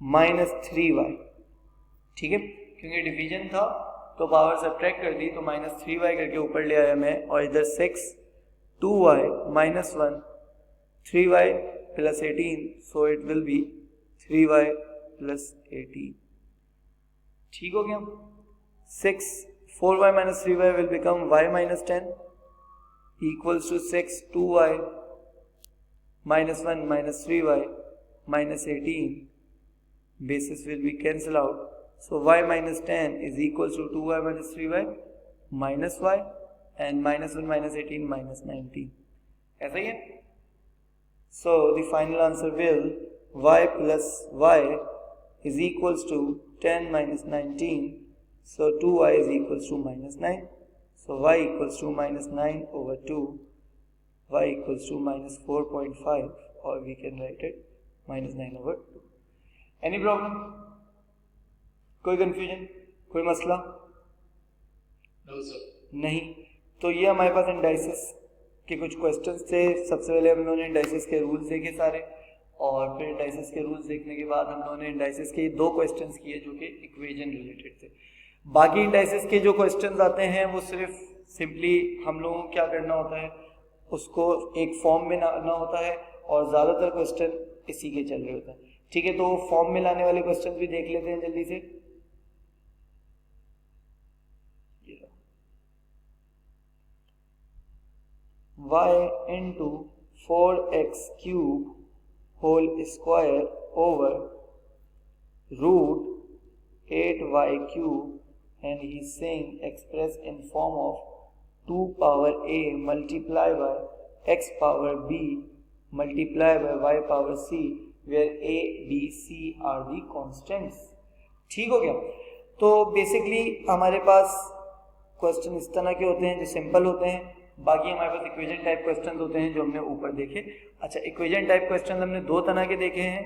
-3y, ठीक है, क्योंकि डिवीजन था तो पावर सब्ट्रैक्ट कर दी तो -3y करके ऊपर ले आया मैं, और इधर 6 2y -1 3y + 18, so it will B 3y + 18, ठीक हो गया। 4y - 3y will become y - 10 equals to 6 2y -1 - 3y -18, bases will be cancelled out, so y - 10 is equals to 2y - 3y minus y, and -1 - 18 -19, ऐसा ही है। So the final answer will y plus y is equals to 10 minus 19, so 2y is equals to -9, so y equals to -9 over 2, y equals to -4.5, or we can write it -9 over 2. Any problem? कोई confusion? कोई मसला? No sir. नहीं। तो ये हमारे पास indices के कुछ questions थे। सबसे पहले हम लोगों ने इंडाइसिस के रूल्स देखे सारे, और फिर इंडाइसिस के रूल्स देखने के बाद हम लोगों ने इंडाइसिस के 2 क्वेश्चंस किए जो कि इक्वेशन रिलेटेड थे। बाकी इंडाइसिस के जो क्वेश्चंस आते हैं वो सिर्फ सिंपली हम लोगों को क्या करना होता है, उसको एक फॉर्म में लाना होता है, और ज़्यादातर क्वेश्चन इसी के चल रहे होते हैं, ठीक है। तो फॉर्म में लाने वाले क्वेश्चन भी देख लेते हैं जल्दी से। y into 4x cube whole square over root 8y cube, and he is saying express in form of 2 power a multiply by x power b multiply by y power c, where a b c are the constants, ठीक हो गया। तो basically हमारे पास question इस तरह के होते हैं जो सिंपल होते हैं, बाकी हमारे पास इक्वेशन टाइप क्वेश्चन होते हैं जो हमने ऊपर देखे। अच्छा, इक्वेशन टाइप क्वेश्चन हमने 2 तरह के देखे हैं,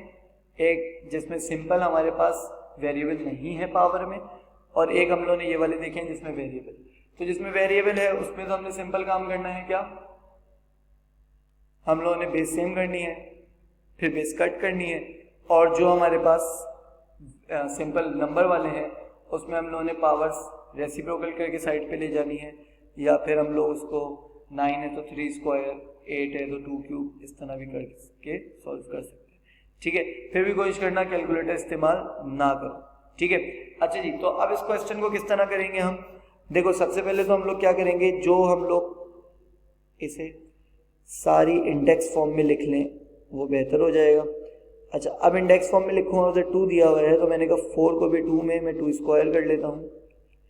एक जिसमें सिंपल हमारे पास वेरिएबल नहीं है पावर में, और एक हम लोगों ने ये वाले देखे हैं जिसमें वेरिएबल। तो जिसमें वेरिएबल है उसमें तो हमने सिंपल काम करना है, क्या हम लोगों ने बेस सेम करनी है, फिर बेस कट करनी है, और जो हमारे पास सिंपल नंबर वाले हैं उसमें हम लोगों ने पावर्स रेसिप्रोकल करके साइड पे ले जानी है, या फिर हम लोग उसको 9 है तो 3 स्क्वायर, 8 है तो 2 क्यूब, इस तरह भी करके सॉल्व कर सकते हैं, ठीक है। फिर भी कोशिश करना कैलकुलेटर इस्तेमाल ना करो, ठीक है। अच्छा जी, तो अब इस क्वेश्चन को किस तरह करेंगे हम, देखो सबसे पहले तो हम लोग क्या करेंगे, जो हम लोग इसे सारी इंडेक्स फॉर्म में लिख लें वो बेहतर हो जाएगा। अच्छा, अब इंडेक्स फॉर्म में लिखूँगा, उधर 2 दिया हुआ है तो मैंने कहा 4 को भी 2 में मैं 2 स्क्वायर कर लेता हूँ,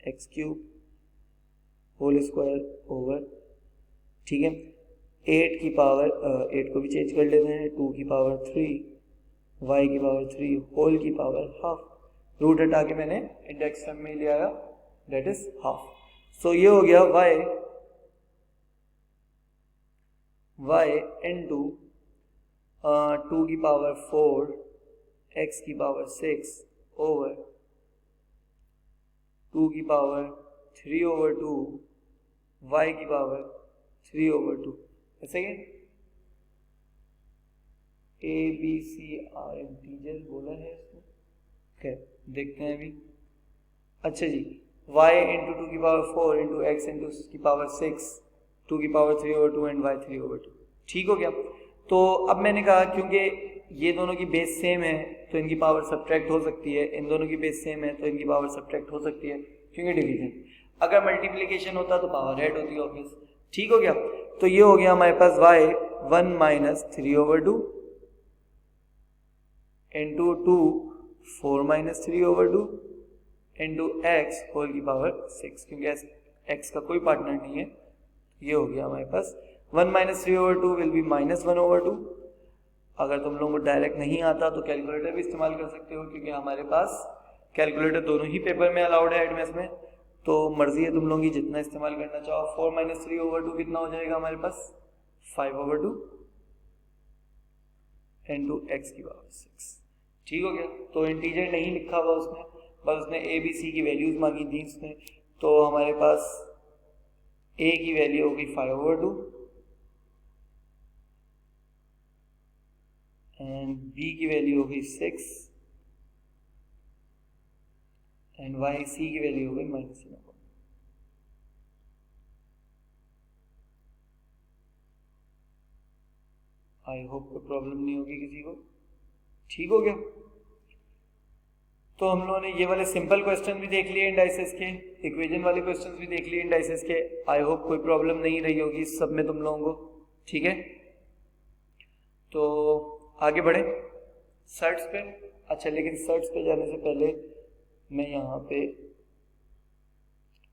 x cube whole square over, ठीक है, 8 की पावर 8 को भी चेंज कर लेते हैं, 2 की पावर 3 y की पावर 3 होल की पावर हाफ, रूट हटा के मैंने इंडेक्स फॉर्म में ले आया, दैट इज हाफ। सो ये हो गया y इंटू 2 की पावर 4 x की पावर 6 ओवर 2 की पावर 3 ओवर 2 y की पावर 3 ओवर 2, ऐसे ही a b c r integer बोला है इसको, खैर देखते हैं अभी। अच्छा जी, y इंटू 2 की पावर 4 इंटू एक्स इंटू की पावर 6 2 की power 3 over 2 and y 3 over 2, ठीक हो गया। तो अब मैंने कहा क्योंकि ये दोनों की बेस सेम है तो इनकी पावर सब्ट्रैक्ट हो सकती है, इन दोनों की बेस सेम है तो इनकी पावर सब्ट्रैक्ट हो सकती है, क्योंकि डिवीजन। अगर मल्टीप्लिकेशन होता तो पावर ऐड होती ऑब्वियस, ठीक हो गया। तो ये हो गया हमारे पास y 1 minus 3 over 2 into 2 4 minus 3 over 2 into x whole की पावर 6, क्योंकि एक्स का कोई पार्टनर नहीं है। ये हो गया हमारे पास 1 minus 3 over 2 will B minus 1 over 2। अगर तुम लोगों को डायरेक्ट नहीं आता तो कैलकुलेटर भी इस्तेमाल कर सकते हो, क्योंकि हमारे पास कैलकुलेटर दोनों ही पेपर में अलाउड है एडमेस में, तो मर्जी है तुम लोगों की जितना इस्तेमाल करना चाहो। 4 माइनस 3 ओवर 2 कितना हो जाएगा हमारे पास 5 ओवर 2 इंटू एक्स की पावर 6, ठीक हो गया। तो इंटीजर नहीं लिखा हुआ उसमें, बस उसने ए बी सी की वैल्यूज मांगी थी उसने, तो हमारे पास ए की वैल्यू होगी 5 ओवर 2 एंड बी की वैल्यू होगी 6 एंड वाई सी की वैल्यू हो गई माइनस सी। आई होप कोई प्रॉब्लम नहीं होगी किसी को। ठीक हो गया। तो हम लोगों ने ये वाले सिंपल क्वेश्चन भी देख लिए इंडाइसेस के, इक्वेशन वाले क्वेश्चन भी देख लिए इंडाइसेस के। आई होप कोई प्रॉब्लम नहीं रही होगी सब में तुम लोगों को। ठीक है, तो आगे बढ़े सर्ट्स पे। अच्छा, लेकिन सर्ट्स पे जाने से पहले मैं यहाँ पे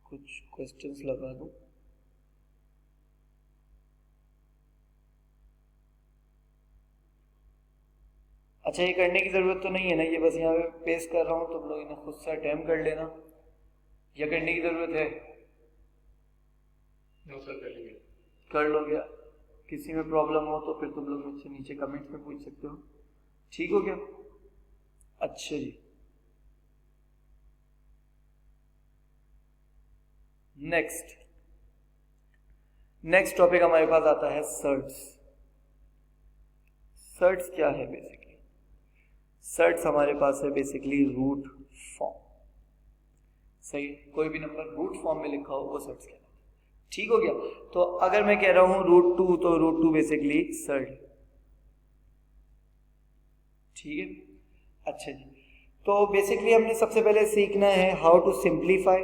कुछ क्वेश्चंस लगा दूं। अच्छा, ये करने की जरूरत तो नहीं है ना, ये बस यहाँ पे पेस्ट कर रहा हूँ, तुम लोग इन्हें खुद से अटेम्प्ट कर लेना। या करने की जरूरत है? नो सर, कर लेंगे। कर लो गया। किसी में प्रॉब्लम हो तो फिर तुम लोग मुझसे नीचे कमेंट्स में पूछ सकते हो। ठीक हो गया। अच्छा जी, नेक्स्ट टॉपिक हमारे पास आता है सर्ट्स। सर्ट्स क्या है बेसिकली? सर्ट्स हमारे पास है बेसिकली रूट फॉर्म। सही, कोई भी नंबर रूट फॉर्म में लिखा हो वो सर्ट्स कहलाता है। ठीक हो गया। तो अगर मैं कह रहा हूं रूट 2 तो रूट 2 बेसिकली सर्ट। ठीक है। अच्छा जी, तो बेसिकली हमने सबसे पहले सीखना है हाउ टू सिंप्लीफाई।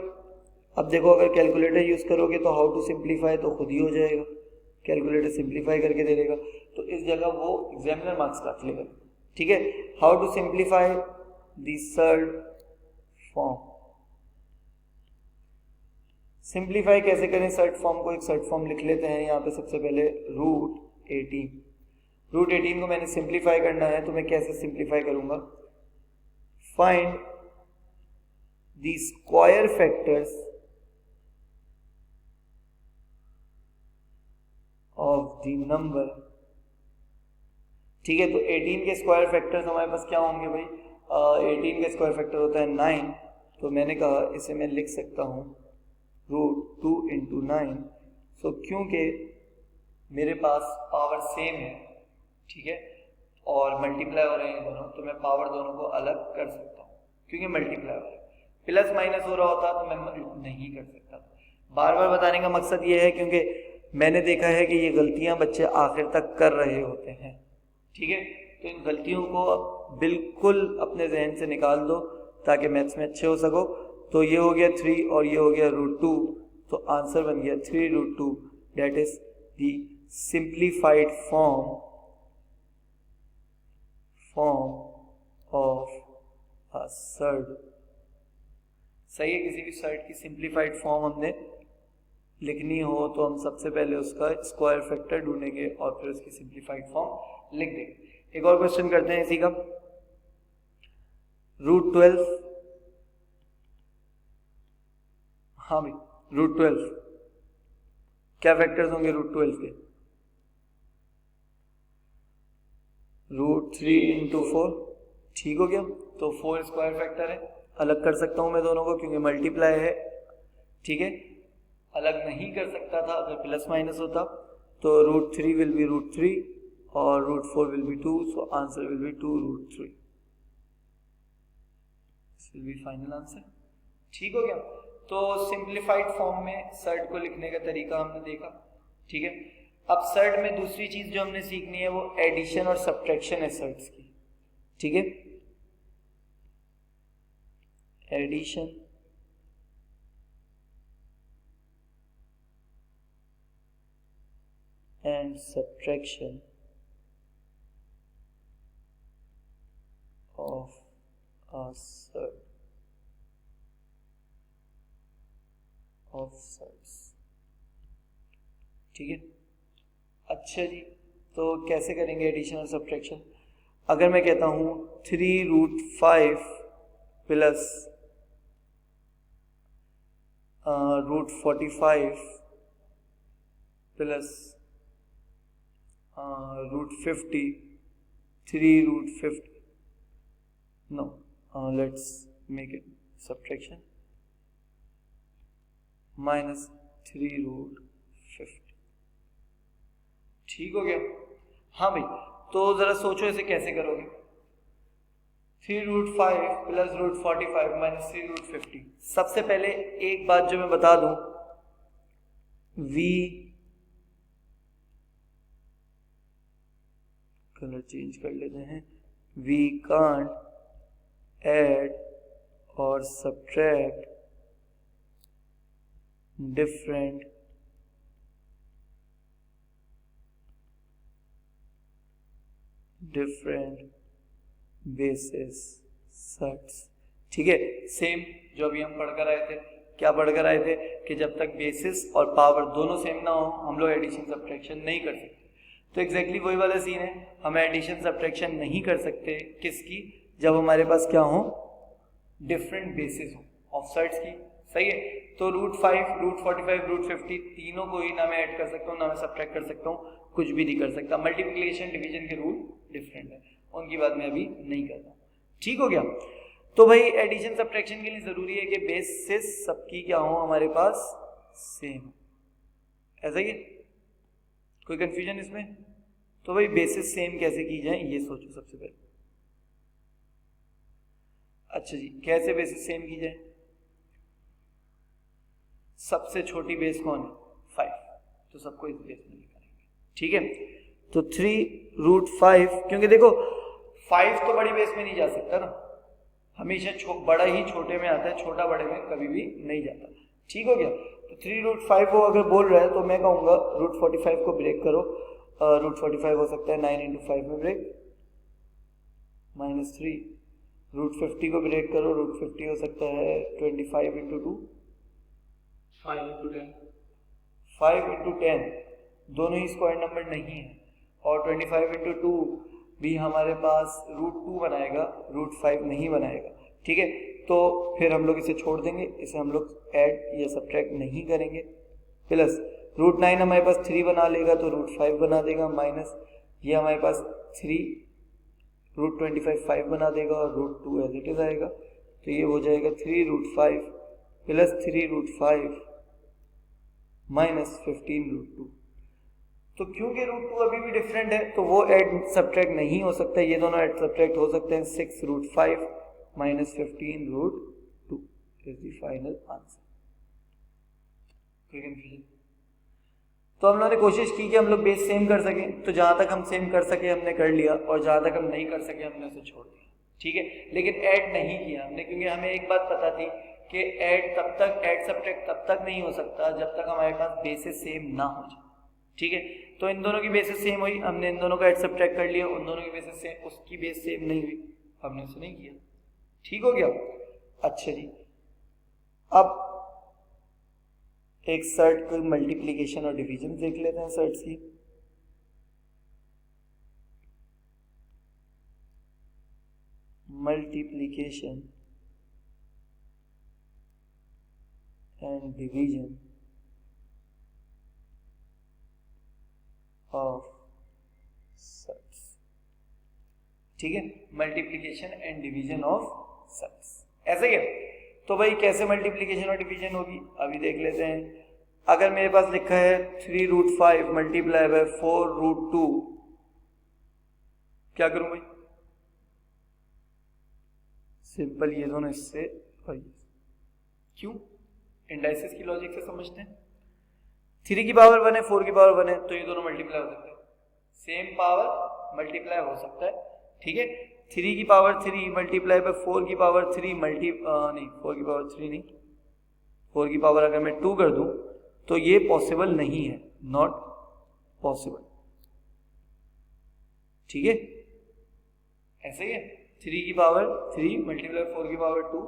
अब देखो, अगर कैलकुलेटर यूज करोगे तो हाउ टू सिंप्लीफाई तो खुद ही हो जाएगा, कैलकुलेटर सिंप्लीफाई करके दे देगा, तो इस जगह वो एग्जामिनर मार्क्स काट लेगा। ठीक है, how to simplify the surd form. Simplify कैसे करें सर्ट फॉर्म को? एक सर्ट फॉर्म लिख लेते हैं यहाँ पे। सबसे पहले रूट 18 को मैंने सिंप्लीफाई करना है, तो मैं कैसे सिंप्लीफाई करूंगा? Find the square factors of the number. ठीक है, तो 18 के स्क्वायर फैक्टर्स हमारे पास क्या होंगे भाई? 18 का स्क्वायर फैक्टर होता है 9, तो मैंने कहा इसे मैं लिख सकता हूं रूट 2 इंटू 9। सो क्योंकि मेरे पास पावर सेम है, ठीक है, और मल्टीप्लाई हो रहे हैं दोनों, तो मैं पावर दोनों को अलग कर सकता हूँ क्योंकि मल्टीप्लाई हो रहा है। प्लस माइनस हो रहा होता तो मैं नहीं कर सकता। बार बार बताने का मकसद ये है क्योंकि मैंने देखा है कि ये गलतियां बच्चे आखिर तक कर रहे होते हैं। ठीक है, तो इन गलतियों को बिल्कुल अपने जहन से निकाल दो ताकि मैथ्स में अच्छे हो सको। तो ये हो गया 3 और ये हो गया रूट 2, तो आंसर बन गया 3 root 2, that is the simplified form of a surd. सही है, किसी भी सर्ट की सिंप्लीफाइड फॉर्म हमने लिखनी हो तो हम सबसे पहले उसका स्क्वायर फैक्टर ढूंढेंगे और फिर उसकी सिंप्लीफाइड फॉर्म लिख देंगे। एक और क्वेश्चन करते हैं इसी का। रूट 12, हाँ भाई, रूट 12 क्या फैक्टर्स होंगे रूट 12 के? Root 3 into 4। ठीक हो गया, तो 4 स्क्वायर फैक्टर है, अलग कर सकता हूं मैं दोनों को क्योंकि मल्टीप्लाई है। ठीक है, अलग नहीं कर सकता था अगर प्लस माइनस होता। तो रूट 3 विल बी रूट 3 और root 4 will be 2, so answer will be 2 root 3। This will be final answer. ठीक हो गया। तो सिंप्लीफाइड फॉर्म में सर्ट को लिखने का तरीका हमने देखा। ठीक है, अब सर्ट में दूसरी चीज जो हमने सीखनी है वो एडिशन और सब्ट्रैक्शन है सर्ट्स की। ठीक है, addition and subtraction of a surd of surds. ठीक है, अच्छा जी, तो कैसे करेंगे एडिशन और सब्ट्रैक्शन? अगर मैं कहता हूं 3 root 5 plus root 45 plus root 50, 3 root 50, no, let's make it subtraction, minus 3 root 50। ठीक हो गया। हाँ भाई, तो जरा सोचो इसे कैसे करोगे। 3√5 प्लस √45 माइनस 3√50। सबसे पहले एक बात जो मैं बता दूं, v कलर चेंज कर लेते हैं, we can't add और subtract different basis sets। ठीक है, सेम जो अभी हम पढ़कर आए थे। क्या पढ़कर आए थे कि जब तक बेसिस और पावर दोनों सेम ना हो हम लोग एडिशन सब्ट्रैक्शन नहीं कर सकते। तो एग्जैक्टली वही वाला सीन है, हम एडिशन सब्ट्रैक्शन नहीं कर सकते किसकी, जब हमारे पास क्या हो, डिफरेंट बेसिस हो ऑफ साइड्स की। सही है, तो √5 √45 √50 तीनों को ही ना मैं ऐड कर सकता हूँ ना मैं सब्ट्रैक्ट कर सकता हूँ, कुछ भी नहीं कर सकता। मल्टीप्लिकेशन डिवीजन के रूल डिफरेंट है, उनकी बात मैं अभी नहीं करता। ठीक हो गया। तो भाई एडिशन सब्ट्रैक्शन के लिए जरूरी है कि बेसिस सबकी क्या हो हमारे पास सेम। ऐसा ही है, कोई कंफ्यूजन इसमें? तो भाई बेसिस सेम कैसे की जाए ये सोचो सबसे पहले। अच्छा जी, कैसे बेसिस सेम की जाए? सबसे छोटी बेस कौन है? 5, तो सबको इस बेस में निकालेंगे। ठीक है, तो 3√5, क्योंकि देखो 5 तो बड़ी बेस में नहीं जा सकता ना, हमेशा बड़ा ही छोटे में आता है, छोटा बड़े में कभी भी नहीं जाता। ठीक हो गया। तो 3√5 को अगर बोल रहा है तो मैं कहूँगा √45 को ब्रेक करो। √45 हो सकता है 9 × 5 में ब्रेक, -3। √50 को ब्रेक करो, √50 हो सकता है 25 × 2, 5 × 10। 5 × 10 दोनों ही स्क्वायर नंबर नहीं है, और 25 × 2 भी हमारे पास √2 बनाएगा, √5 नहीं बनाएगा। ठीक है, तो फिर हम लोग इसे छोड़ देंगे, इसे हम लोग ऐड या सब्ट्रैक्ट नहीं करेंगे। प्लस √9 हमारे पास 3 बना लेगा तो √5 बना देगा, माइनस ये हमारे पास 3 √25 5 बना देगा और √2 एज इट इज आएगा। तो ये हो जाएगा 3√5 प्लस 3√5 माइनस 15√2। तो क्योंकि √2 अभी भी डिफरेंट है तो वो ऐड सब्ट्रैक्ट नहीं हो सकता, ये दोनों ऐड सब्ट्रैक्ट हो सकते हैं। 6√5 minus 15√2 is the final answer. कोई कंफ्यूजन? तो हम लोगों ने कोशिश की कि हम लोग बेस सेम कर सकें, तो जहां तक हम सेम कर सके हमने कर लिया, और जहां तक हम नहीं कर सके हमने उसे छोड़ दिया। ठीक है, लेकिन ऐड नहीं किया हमने, क्योंकि हमें एक बात पता थी कि ऐड सब्ट्रैक्ट तब तक नहीं हो सकता जब तक हमारे पास बेसिस सेम ना हो जाए। ठीक है, तो इन दोनों की बेसिस सेम हुई, हमने इन दोनों का ऐड सब्ट्रैक्ट कर लिया, उन दोनों की बेसिस सेम, उसकी बेस सेम नहीं हुई, हमने उसे नहीं किया। ठीक हो गया। अच्छा जी, अब एक सर्ट को मल्टीप्लिकेशन और डिवीजन देख लेते हैं सर्ट्स की। Multiplication and division of surds. ठीक है, multiplication and division of surds ऐसे ही है। तो भाई कैसे मल्टीप्लिकेशन और डिवीजन होगी अभी देख लेते हैं। अगर मेरे पास लिखा है 3√5 मल्टीप्लाई बाय 4√2, क्या करूं भाई? सिंपल, ये दोनों इससे और ये। क्यों? इंडाइसिस की लॉजिक से समझते हैं। 3 की पावर 1 है, 4 की पावर 1 है, तो ये दोनों मल्टीप्लाई हो सकते हैं, सेम पावर मल्टीप्लाई हो सकता है। ठीक है, 3 की पावर 3 मल्टीप्लाई बाय 4 की पावर 3 नहीं 4 की पावर 3 नहीं, 4 की पावर अगर मैं 2 कर दूं तो ये पॉसिबल नहीं है, नॉट पॉसिबल। ठीक है, ऐसे ही है, 3 की पावर 3 मल्टीप्लाई 4 की पावर 2।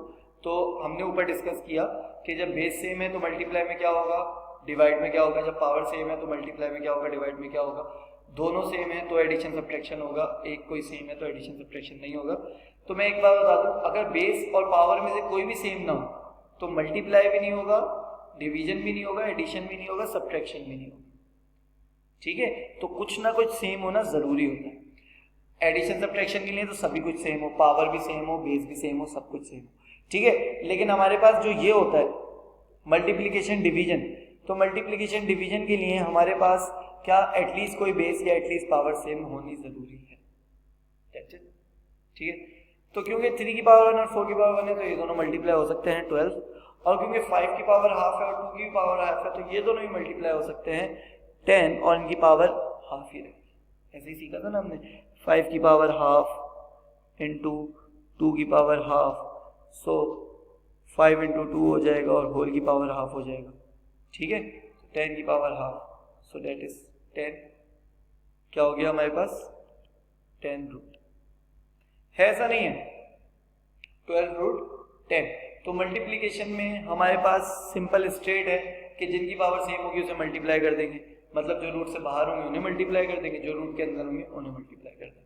तो हमने ऊपर डिस्कस किया कि जब बेस सेम है तो मल्टीप्लाई में क्या होगा, डिवाइड में क्या होगा, जब पावर सेम है तो मल्टीप्लाई में क्या होगा, डिवाइड में क्या होगा। दोनों सेम है तो एडिशन सब्ट्रैक्शन होगा, एक कोई सेम है तो एडिशन सब्ट्रैक्शन नहीं होगा। तो मैं एक बात बता दूं, अगर बेस और पावर में से कोई भी सेम ना हो तो मल्टीप्लाई भी नहीं होगा, डिवीजन भी नहीं होगा, एडिशन भी नहीं होगा, सब्ट्रैक्शन भी नहीं होगा। ठीक है, तो कुछ ना कुछ सेम होना जरूरी होता है। एडिशन सब्ट्रैक्शन के लिए तो सभी कुछ सेम हो, पावर भी सेम हो, बेस भी सेम हो, सब कुछ सेम हो। ठीक है, लेकिन हमारे पास जो ये होता है मल्टीप्लिकेशन डिवीजन, तो मल्टीप्लिकेशन डिवीजन के लिए हमारे पास क्या एटलीस्ट कोई बेस या एटलीस्ट पावर सेम होनी जरूरी है। ठीक है, तो क्योंकि 3 की पावर 1 और 4 की पावर 1 है तो ये दोनों मल्टीप्लाई हो सकते हैं 12, और क्योंकि 5 की पावर हाफ है और 2 की पावर हाफ है तो ये दोनों ही मल्टीप्लाई हो सकते हैं 10, और इनकी पावर हाफ ही रहेगी। ऐसे ही सीखा था ना हमने, 5 की पावर हाफ इंटू 2 की पावर हाफ, सो 5 इंटू 2 हो जाएगा और होल की पावर हाफ हो जाएगा, ठीक है। 10 की power half, so that is 10, क्या हो गया हमारे पास 10 रूट है, ऐसा नहीं है 12 रूट 10। तो मल्टीप्लीकेशन में हमारे पास सिंपल स्ट्रेट है कि जिनकी पावर सेम होगी उसे मल्टीप्लाई कर देंगे, मतलब जो रूट से बाहर होंगे उन्हें मल्टीप्लाई कर देंगे, जो रूट के अंदर होंगे उन्हें मल्टीप्लाई कर देंगे,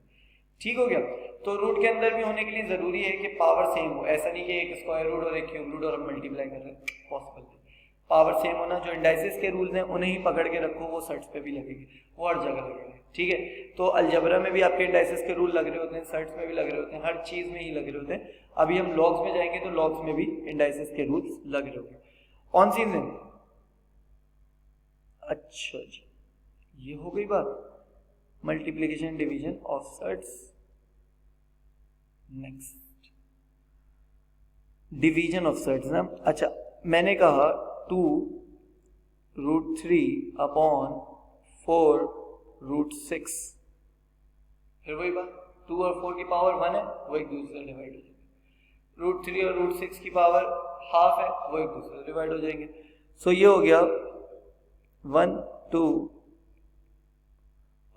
ठीक हो गया। तो रूट के अंदर भी होने के लिए जरूरी है कि पावर सेम हो, ऐसा नहीं कि एक स्क्वायर रूट और एक क्यूब रूट और हम मल्टीप्लाई कर रहे हैं, पॉसिबल नहीं। पावर सेम होना, जो इंडाइसिस के रूल्स हैं उन्हें ही पकड़ के रखो, वो सर्ट्स पे भी लगेंगे, वो हर जगह लगेंगे, ठीक है। तो अलजबरा में भी आपके इंडाइसिस के रूल लग रहे होते हैं, सर्ट्स में भी लग रहे होते हैं, हर चीज में ही लग रहे होते हैं। अभी हम लॉग्स में जाएंगे तो लॉग्स में भी इंडाइसिस के रूल्स लग रहे होंगे। ऑन सीजन, अच्छा जी, ये हो गई बात multiplication division of surds. Next division of surds ना, अच्छा मैंने कहा 2 रूट 3 अपॉन 4 रूट 6, फिर वही बात 2 और 4 की पावर 1 है वो एक दूसरे से डिवाइड हो जाएंगे, रूट 3 और रूट 6 की पावर हाफ है वो एक दूसरे से डिवाइड हो जाएंगे। सो ये हो गया 1 2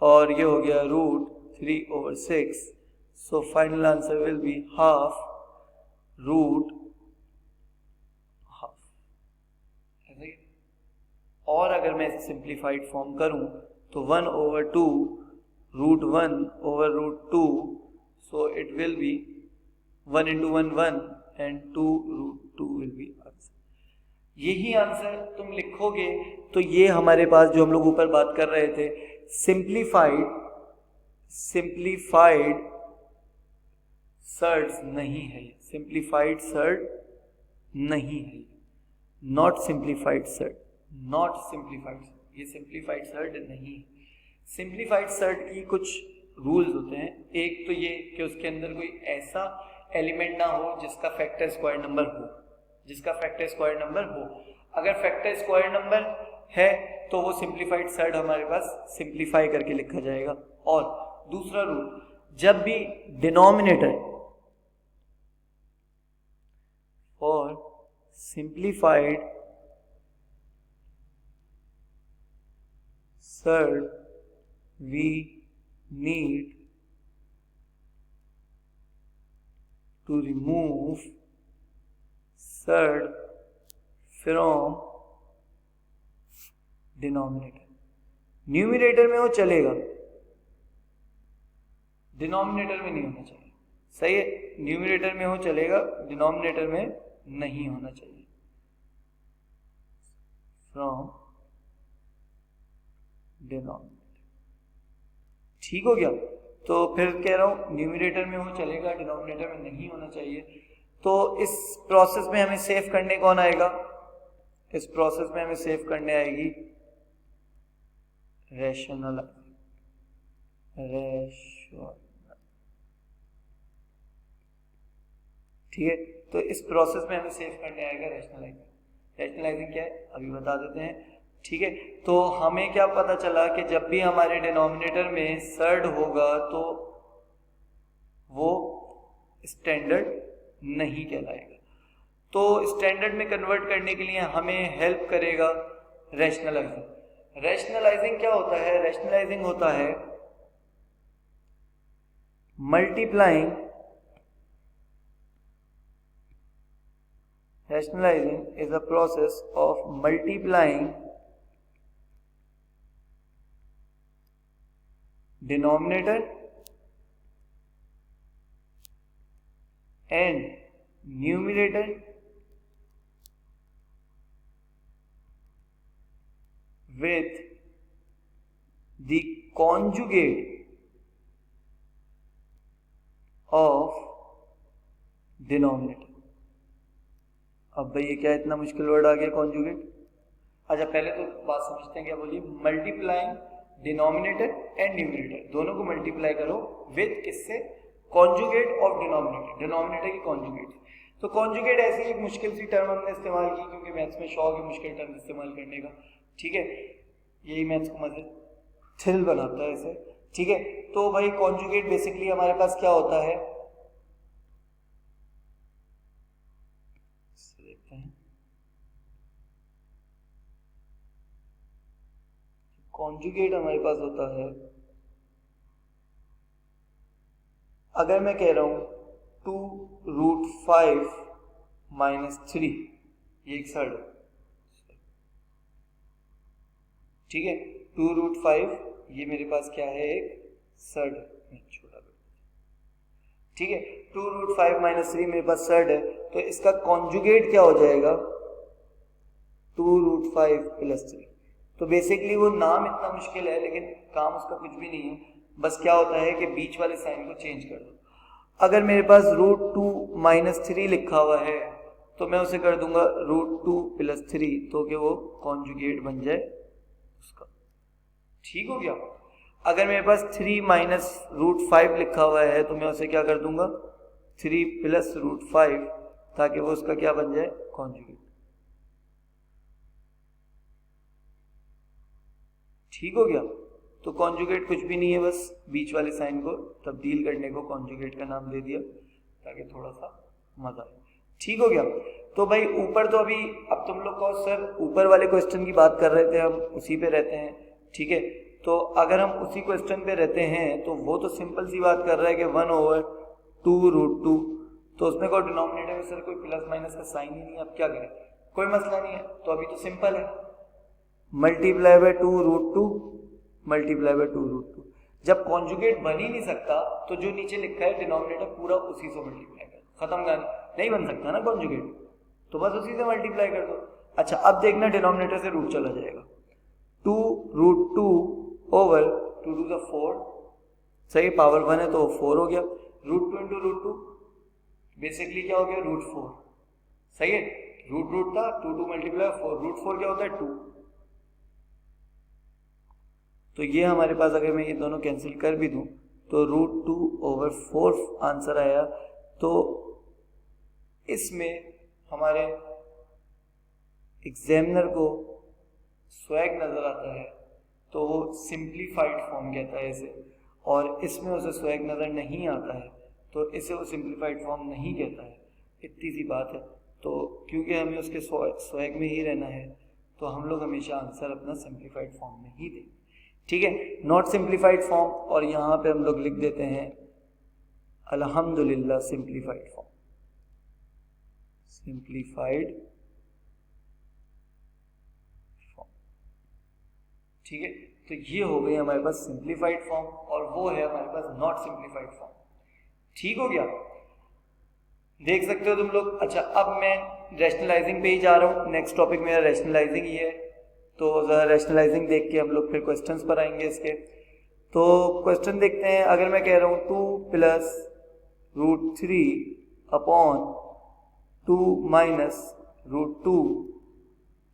और ये हो गया root 3/6, so final answer will be half root half, ऐसा ही। और अगर मैं इसे सिंप्लीफाइड फॉर्म करूं तो 1/2 root 1 root 2, so it will be 1 into 1 1 and 2 root 2 will be answer. यही आंसर तुम लिखोगे तो ये हमारे पास जो हम लोग ऊपर बात कर रहे थे सिंप्लीफाइड सर्ट्स नहीं है, सिंप्लीफाइड सर्ट नहीं है, not simplified surd, not simplified, ये सिंप्लीफाइड सर्ट नहीं है। सिंप्लीफाइड सर्ट की कुछ रूल्स होते हैं, एक तो ये कि उसके अंदर कोई ऐसा एलिमेंट ना हो जिसका फैक्टर स्क्वायर नंबर हो, जिसका फैक्टर स्क्वायर नंबर हो। अगर फैक्टर स्क्वायर नंबर है तो वो सिंप्लीफाइड सर्ट हमारे पास सिंप्लीफाई करके लिखा जाएगा। और दूसरा रूल, जब भी डिनोमिनेटर और simplified surd we need to remove surd from denominator। Numerator में वो चलेगा, डिनोमिनेटर में नहीं होना चाहिए, सही है। न्यूमिनेटर में वो चलेगा, डिनोमिनेटर में नहीं होना चाहिए। फ्रॉम डिनोमिनेटर, ठीक हो गया। तो फिर कह रहा हूं न्यूमिनेटर में वो चलेगा, डिनोमिनेटर में नहीं होना चाहिए। तो इस प्रोसेस में हमें सेव करने कौन आएगा, इस प्रोसेस में हमें सेव करने आएगी रैशनल, ठीक है। तो इस प्रोसेस में हमें सेव करने आएगा रैशनलाइजिंग। रैशनलाइजिंग क्या है अभी बता देते हैं, ठीक है। तो हमें क्या पता चला कि जब भी हमारे डिनोमिनेटर में सर्ड होगा तो वो स्टैंडर्ड नहीं कहलाएगा। तो स्टैंडर्ड में कन्वर्ट करने के लिए हमें हेल्प करेगा रैशनलाइजिंग। रैशनलाइजिंग क्या होता है, रैशनलाइजिंग होता है multiplying, rationalizing is a process of multiplying denominator and numerator with the conjugate of denominator। अब भाई ये क्या इतना मुश्किल वर्ड आ गया कॉन्जुगेट। अच्छा पहले तो बात समझते हैं, क्या बोलिए, मल्टीप्लाइंग डिनोमिनेटर एंड न्यूमिनेटर दोनों को मल्टीप्लाई करो विद किससे, कॉन्जुगेट ऑफ डिनोमिनेटर, डिनोमिनेटर की कॉन्जुगेट। तो कॉन्जुगेट ऐसी एक मुश्किल सी टर्म हमने इस्तेमाल की, क्योंकि मैथ्स में शौक है मुश्किल टर्म इस्तेमाल करने का, ठीक है, यही मैथ्स को मजे थ्रिल बनाता है इसे, ठीक है। तो भाई कॉन्जुगेट बेसिकली हमारे पास क्या होता है, देखते हैं। कॉन्जुगेट हमारे पास होता है, अगर मैं कह रहा हूं 2√5 - 3, ये एक सर्ड, ठीक है, 2√5 ये मेरे पास क्या है, एक सर्ड, छोटा, ठीक है, 2√5 - 3 मेरे पास सर्ड है, तो इसका कॉन्जुगेट क्या हो जाएगा, 2√5 + 3। तो बेसिकली वो नाम इतना मुश्किल है, लेकिन काम उसका कुछ भी नहीं है, बस क्या होता है कि बीच वाले साइन को चेंज कर दो। अगर मेरे पास √2 - 3 लिखा हुआ है, तो मैं उसे कर दूंगा √2 + 3, तो कि वो कॉन्जुगेट बन जाए उसका, ठीक हो गया। अगर मेरे पास 3 - √5 लिखा हुआ है, तो मैं उसे क्या कर दूंगा, 3 + √5, ताकि वो उसका क्या बन जाए, कॉन्जुगेट, ठीक हो गया। तो कॉन्जुगेट कुछ भी नहीं है, बस बीच वाले साइन को तब्दील करने को कॉन्जुगेट का नाम दे दिया, ताकि थोड़ा सा मजा आए, ठीक हो गया। तो भाई ऊपर तो अभी, अब तुम लोग को सर ऊपर वाले क्वेश्चन की बात कर रहे थे, हम उसी पे रहते हैं, ठीक है। तो अगर हम उसी क्वेश्चन पे रहते हैं, तो वो तो सिंपल सी बात कर रहा है कि 1/2√2, तो उसमें कोई डिनोमिनेटर में सर कोई प्लस माइनस का साइन ही नहीं है, अब क्या करें, कोई मसला नहीं है। तो अभी तो सिंपल है, मल्टीप्लाई बाय 2√2 मल्टीप्लाई बाय 2√2। जब कॉन्जुगेट बन ही नहीं सकता, तो जो नीचे लिखा है डिनोमिनेटर पूरा उसी से मल्टीप्लाई कर, खत्म कर, नहीं बन सकता ना कॉन्जुगेट, तो बस उसी से मल्टीप्लाई कर दो। अच्छा, अब देखना डिनोमिनेटर से रूट चला जाएगा, 2√2 ओवर 2 × 4, सही, पावर 1 है तो 4 हो गया, √2 × √2 बेसिकली क्या हो गया, √4, सही है, रूट था, 2 मल्टीप्लाई 4, √4 क्या होता है, 2। तो ये हमारे पास, अगर मैं ये दोनों कैंसिल कर भी दूं, तो √2/4 आंसर आया। तो इसमें हमारे एग्जामिनर को स्वैग नजर आता है, तो वो सिंप्लीफाइड फॉर्म कहता है इसे, और इसमें उसे स्वैग नजर नहीं आता है, तो इसे वो सिंप्लीफाइड फॉर्म नहीं कहता है, इतनी सी बात है। तो क्योंकि हमें उसके स्वैग में ही रहना है, तो हम लोग हमेशा आंसर अपना सिंप्लीफाइड फॉर्म में ही देंगे, ठीक है, नॉट सिंप्लीफाइड फॉर्म, और यहाँ पे हम लोग लिख देते हैं अल्हम्दुलिल्लाह सिंप्लीफाइड फॉर्म, सिंप्लीफाइड फॉर्म, ठीक है। तो ये हो गई हमारे पास सिंप्लीफाइड फॉर्म, और वो है हमारे पास नॉट सिंप्लीफाइड फॉर्म, ठीक हो गया, देख सकते हो तुम लोग। अच्छा, अब मैं रैशनलाइजिंग पे ही जा रहा हूँ, नेक्स्ट टॉपिक मेरा रैशनलाइजिंग ही है, तो ज़रा रैशनलाइजिंग देख के हम लोग फिर क्वेश्चंस पर आएंगे इसके। तो क्वेश्चन देखते हैं, अगर मैं कह रहा हूँ 2 + √3 अपॉन 2 - √2,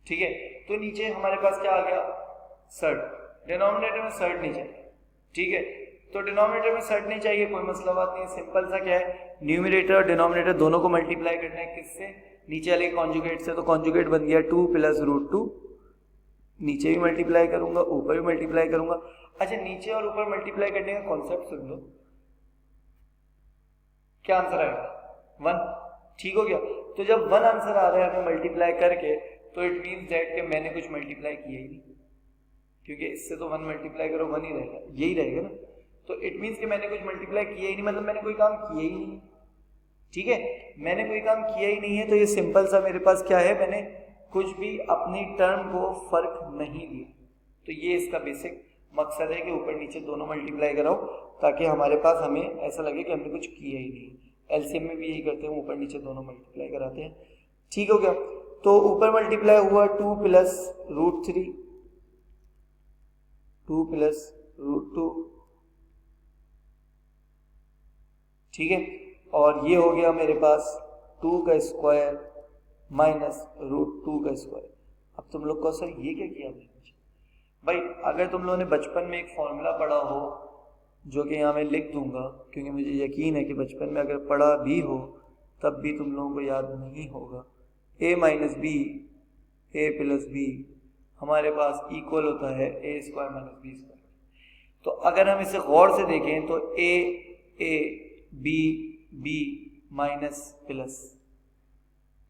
ठीक है, तो नीचे हमारे पास क्या आ गया, सर्ड, डिनोमिनेटर में सर्ड नहीं चाहिए, ठीक है। तो डिनोमिनेटर में सर्ड नहीं चाहिए, कोई मसला बात नहीं, सिंपल सा क्या है, न्यूमरेटर और डिनोमिनेटर दोनों को मल्टीप्लाई करना है, किससे, नीचे वाले कॉन्जुगेट से। तो कॉन्जुगेट बन गया 2 + √2, नीचे भी मल्टीप्लाई करूंगा, ऊपर भी मल्टीप्लाई करूंगा। अच्छा, नीचे और ऊपर मल्टीप्लाई करने का कॉन्सेप्ट सुन लो, क्या आंसर आएगा, 1, ठीक हो गया। तो जब 1 आंसर आ रहा है हमें मल्टीप्लाई करके, तो इट मीन्स दैट कि मैंने कुछ मल्टीप्लाई किया ही नहीं, क्योंकि इससे तो 1 मल्टीप्लाई करो 1 ही रहेगा, यही रहेगा ना, तो इट मीन्स कि मैंने कुछ मल्टीप्लाई किया ही नहीं, मतलब मैंने कोई काम किया ही नहीं, ठीक है, मैंने कोई काम किया ही नहीं है। तो ये सिंपल सा मेरे पास क्या है, मैंने कुछ भी अपनी टर्म को फर्क नहीं दिया। तो ये इसका बेसिक मकसद है कि ऊपर नीचे दोनों मल्टीप्लाई कराओ, ताकि हमारे पास हमें ऐसा लगे कि हमने कुछ किया ही नहीं। एलसीएम में भी यही करते हैं, ऊपर नीचे दोनों मल्टीप्लाई कराते हैं, ठीक हो गया। तो ऊपर मल्टीप्लाई हुआ 2 + √3, 2 + √2, ठीक है, और ये हो गया मेरे पास 2 का स्क्वायर माइनस √2 का स्क्वायर। अब तुम लोग को सर ये क्या किया भाई, अगर तुम लोगों ने बचपन में एक फॉर्मूला पढ़ा हो जो कि यहाँ मैं लिख दूंगा, क्योंकि मुझे यकीन है कि बचपन में अगर पढ़ा भी हो तब भी तुम लोगों को याद नहीं होगा। a minus b a plus b हमारे पास इक्वल होता है a square minus b square. तो अगर हम इसे गौर से देखें तो a b b minus plus,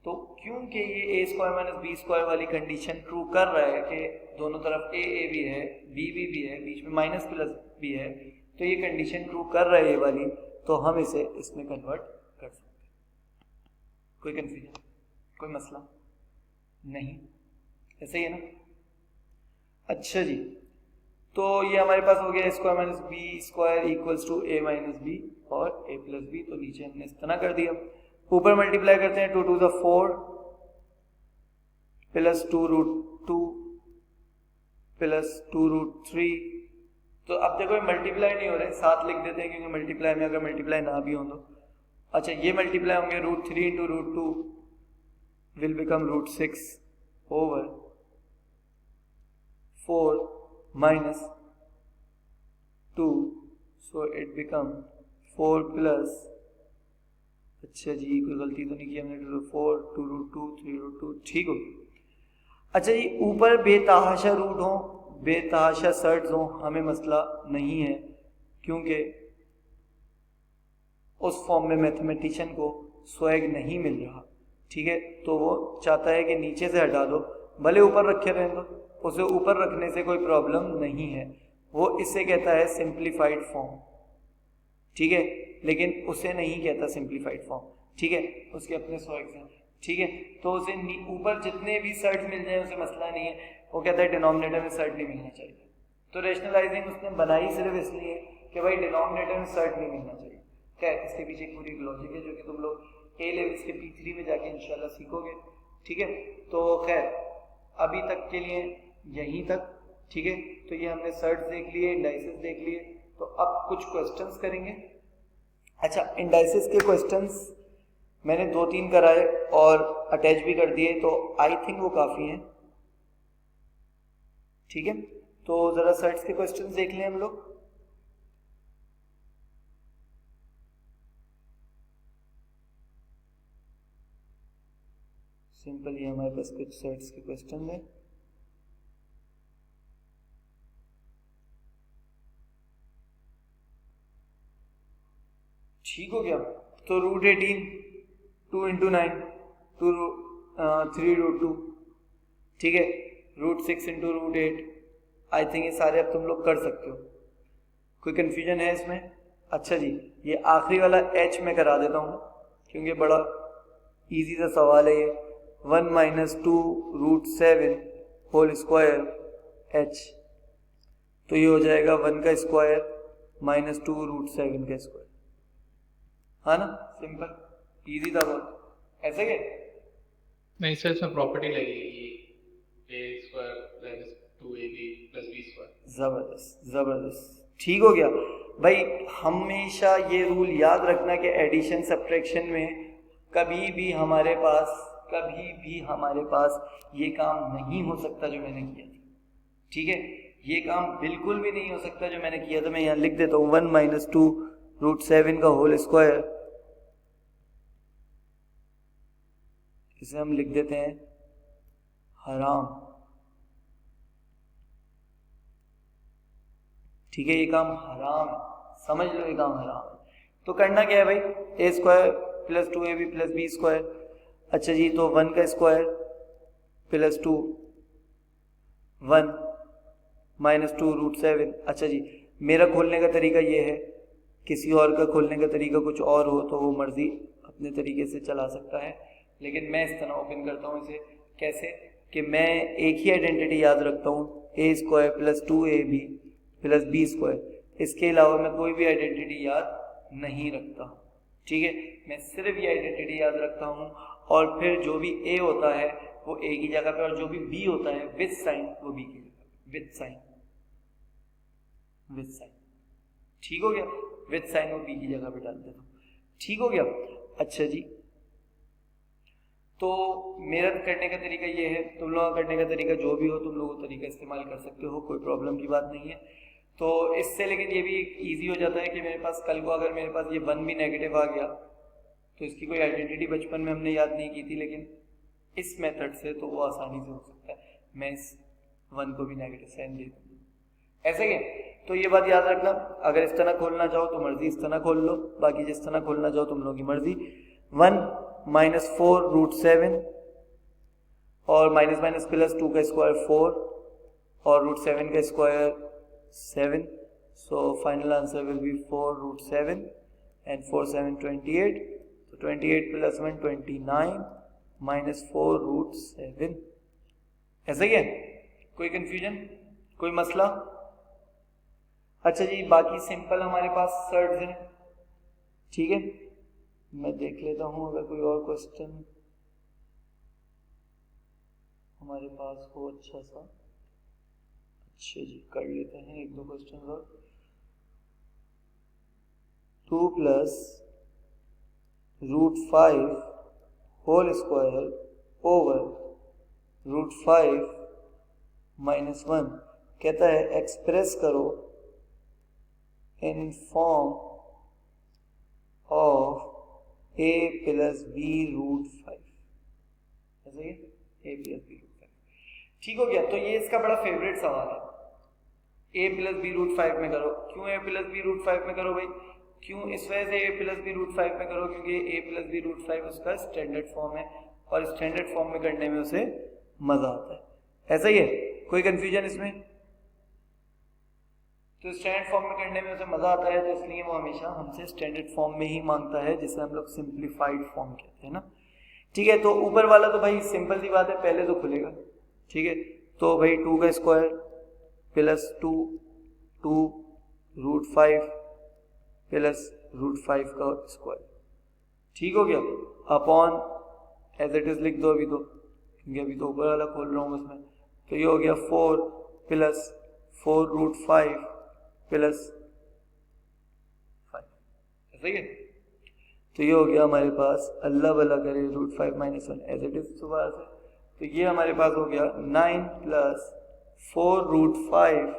तो क्योंकि ये a square minus b square वाली कंडीशन ट्रू कर रहा है कि दोनों तरफ ए भी है बी भी है, बीच में माइनस प्लस भी है, तो ये कंडीशन ट्रू कर रहा है ये वाली, तो हम इसे इसमें कन्वर्ट कर सकते हैं। कोई कंफ्यूजन, कोई मसला नहीं, ऐसे ही है ना। अच्छा जी, तो ये हमारे पास हो गया a square minus b square equals to a minus b और ए प्लस बी, तो नीचे हमने इस तरह कर दिया। ऊपर मल्टीप्लाई करते हैं, 2 to the 4 plus 2 root 2 plus 2 root 3। तो अब देखो मल्टीप्लाई नहीं हो रहे, साथ लिख देते हैं क्योंकि मल्टीप्लाई में अगर मल्टीप्लाई ना भी हो तो अच्छा ये मल्टीप्लाई होंगे, root 3 into root 2 will become root 6 over 4 minus 2, so it become 4 plus, अच्छा जी कोई गलती तो नहीं की हमने, 4 2 रूट 2 3 रूट 2, ठीक हो। अच्छा जी, ऊपर बेतहाशा रूट हो बेतहाशा सर्ट्स हो हमें मसला नहीं है, क्योंकि उस फॉर्म में मैथमेटिशियन को स्वैग नहीं मिल रहा, ठीक है, तो वो चाहता है कि नीचे से हटा दो, भले ऊपर रखे रहें दो, उसे ऊपर रखने से कोई प्रॉब्लम नहीं है, वो इससे कहता है सिंप्लीफाइड फॉर्म, ठीक है, लेकिन उसे नहीं कहता सिंप्लीफाइड फॉर्म, ठीक है, उसके अपने स्वैग्स हैं, ठीक है, तो उसे ऊपर जितने भी सर्ट मिल जाए उसे मसला नहीं है, वो कहता है डिनोमिनेटर में सर्ट नहीं मिलना चाहिए। तो रेशनलाइजिंग उसने बनाई सिर्फ इसलिए कि भाई डिनोमिनेटर में सर्ट नहीं मिलना चाहिए। क्या है इसके पीछे पूरी लॉजिक है जो कि तुम लोग ए लेवल्स के P3 में जाके इंशाल्लाह सीखोगे, ठीक है। तो खैर अभी तक के लिए यहीं तक, ठीक है। तो ये हमने सर्ट देख लिए, इंडाइसिस देख लिए, तो अब कुछ क्वेश्चंस करेंगे। अच्छा, इंडाइसिस के क्वेश्चंस मैंने 2-3 कराए और अटैच भी कर दिए, तो आई थिंक वो काफ़ी हैं, ठीक है। तो ज़रा सर्ट्स के क्वेश्चंस देख लें हम लोग। सिंपल ये हमारे पास कुछ सर्ट्स के क्वेश्चन है। ठीक हो गया। तो रूट 18 2 इंटू 9 3 रूट 2, ठीक है, root 6 into root 8। I think ये सारे अब तुम लोग कर सकते हो, कोई कंफ्यूजन है इसमें? अच्छा जी, ये आखिरी वाला h में करा देता हूँ क्योंकि बड़ा इजी सा सवाल है ये। 1 minus 2 root 7 whole square h, तो ये हो जाएगा 1 का स्क्वायर माइनस 2 रूट 7 का स्क्वायर, हाँ ना, सिंपल इजी था बहुत। ऐसे के नहीं सर, इसमें प्रॉपर्टी लगेगी a square plus 2ab plus b square. जबरदस्त जबरदस्त, ठीक हो गया भाई। हमेशा ये रूल याद रखना कि एडिशन सब्ट्रैक्शन में कभी भी हमारे पास ये काम नहीं हो सकता जो मैंने किया था, ठीक है, ये काम बिल्कुल भी नहीं हो सकता जो मैंने किया था। मैं यहाँ लिख देता हूँ 1 माइनस 2 रूट 7 का होल स्क्वायर, इसे हम लिख देते हैं हराम, ठीक है, ये काम हराम है, समझ लो ये काम हराम है। तो करना क्या है भाई, a square plus 2ab plus b square. अच्छा जी, तो 1 का स्क्वायर प्लस 2 1 माइनस 2 रूट 7। अच्छा जी, मेरा खोलने का तरीका ये है, किसी और का खोलने का तरीका कुछ और हो तो वो मर्जी अपने तरीके से चला सकता है, लेकिन मैं इस तरह ओपन करता हूँ इसे। कैसे कि मैं एक ही आइडेंटिटी याद रखता हूँ, a square plus 2ab plus b square, इसके अलावा मैं कोई भी आइडेंटिटी याद नहीं रखता, ठीक है। मैं सिर्फ ये आइडेंटिटी याद रखता हूँ, और फिर जो भी ए होता है वो ए की जगह पे, और जो भी बी होता है विद साइन वो बी की जगह, विद साइन, ठीक हो गया, विद साइन वो बी की जगह पे डाल देता हूँ, ठीक हो गया। अच्छा जी, तो मेरा करने का तरीका ये है, तुम लोगों का करने का तरीका जो भी हो तुम लोग वो तरीका इस्तेमाल कर सकते हो, कोई प्रॉब्लम की बात नहीं है। तो इससे लेकिन ये भी इजी हो जाता है कि मेरे पास कल को अगर मेरे पास ये 1 भी नेगेटिव आ गया तो इसकी कोई आइडेंटिटी बचपन में हमने याद नहीं की थी, लेकिन इस मेथड से तो वो आसानी से हो सकता है। मैं इस 1 को भी नेगेटिव साइन दे दूंगा, ऐसे ही। तो ये बात याद रखना, अगर इस तरह खोलना चाहो तो मर्जी इस तरह खोल लो, बाकी जिस तरह खोलना चाहो तुम लोगों की मर्जी। 1 माइनस 4 रूट 7 और माइनस माइनस प्लस 2 का स्क्वायर 4 और रूट 7 का square 7, so final answer will be 4 root 7 and 4 7 28, so 28 plus 1 29 minus 4 root 7। ऐसा ही है, कोई कंफ्यूजन, कोई मसला? अच्छा जी, बाकी सिंपल हमारे पास सर्ड्स हैं, ठीक है। मैं देख लेता हूं अगर कोई और क्वेश्चन हमारे पास हो अच्छा सा। अच्छा जी, कर लेते हैं एक दो क्वेश्चन और। 2 plus root 5 whole square over root 5 minus 1 कहता है एक्सप्रेस करो in form of a plus b root 5, ऐसे ही a प्लस बी रूट 5, ठीक हो गया। तो ये इसका बड़ा फेवरेट सवाल है, a प्लस बी रूट 5 में करो। क्यों a प्लस बी रूट 5 में करो भाई? क्यों इस वजह से a प्लस बी रूट 5 में करो क्योंकि a प्लस बी रूट 5 उसका स्टैंडर्ड फॉर्म है और स्टैंडर्ड फॉर्म में करने में उसे मजा आता है, ऐसा ही है। कोई कंफ्यूजन इसमें? तो स्टैंडर्ड फॉर्म में करने में उसे मजा आता है, तो इसलिए वो हमेशा हमसे स्टैंडर्ड फॉर्म में ही मांगता है, जिसे हम लोग सिंप्लीफाइड फॉर्म कहते हैं ना, ठीक है। तो ऊपर वाला तो भाई सिंपल सी बात है, पहले तो खुलेगा, ठीक है। तो भाई 2 का square plus 2 root 5 plus root 5 का स्क्वायर, ठीक हो गया, अपॉन एज इट इज लिख दो अभी तो, क्योंकि अभी तो ऊपर वाला खोल रहा हूँ उसमें। तो ये हो गया 4 प्लस 4 रूट 5 प्लस 5, सही है। तो ये हो गया हमारे पास, अल्लाह भला करे, root 5 minus 1 as it is सुबह से। तो ये हमारे पास हो गया 9 plus 4 root 5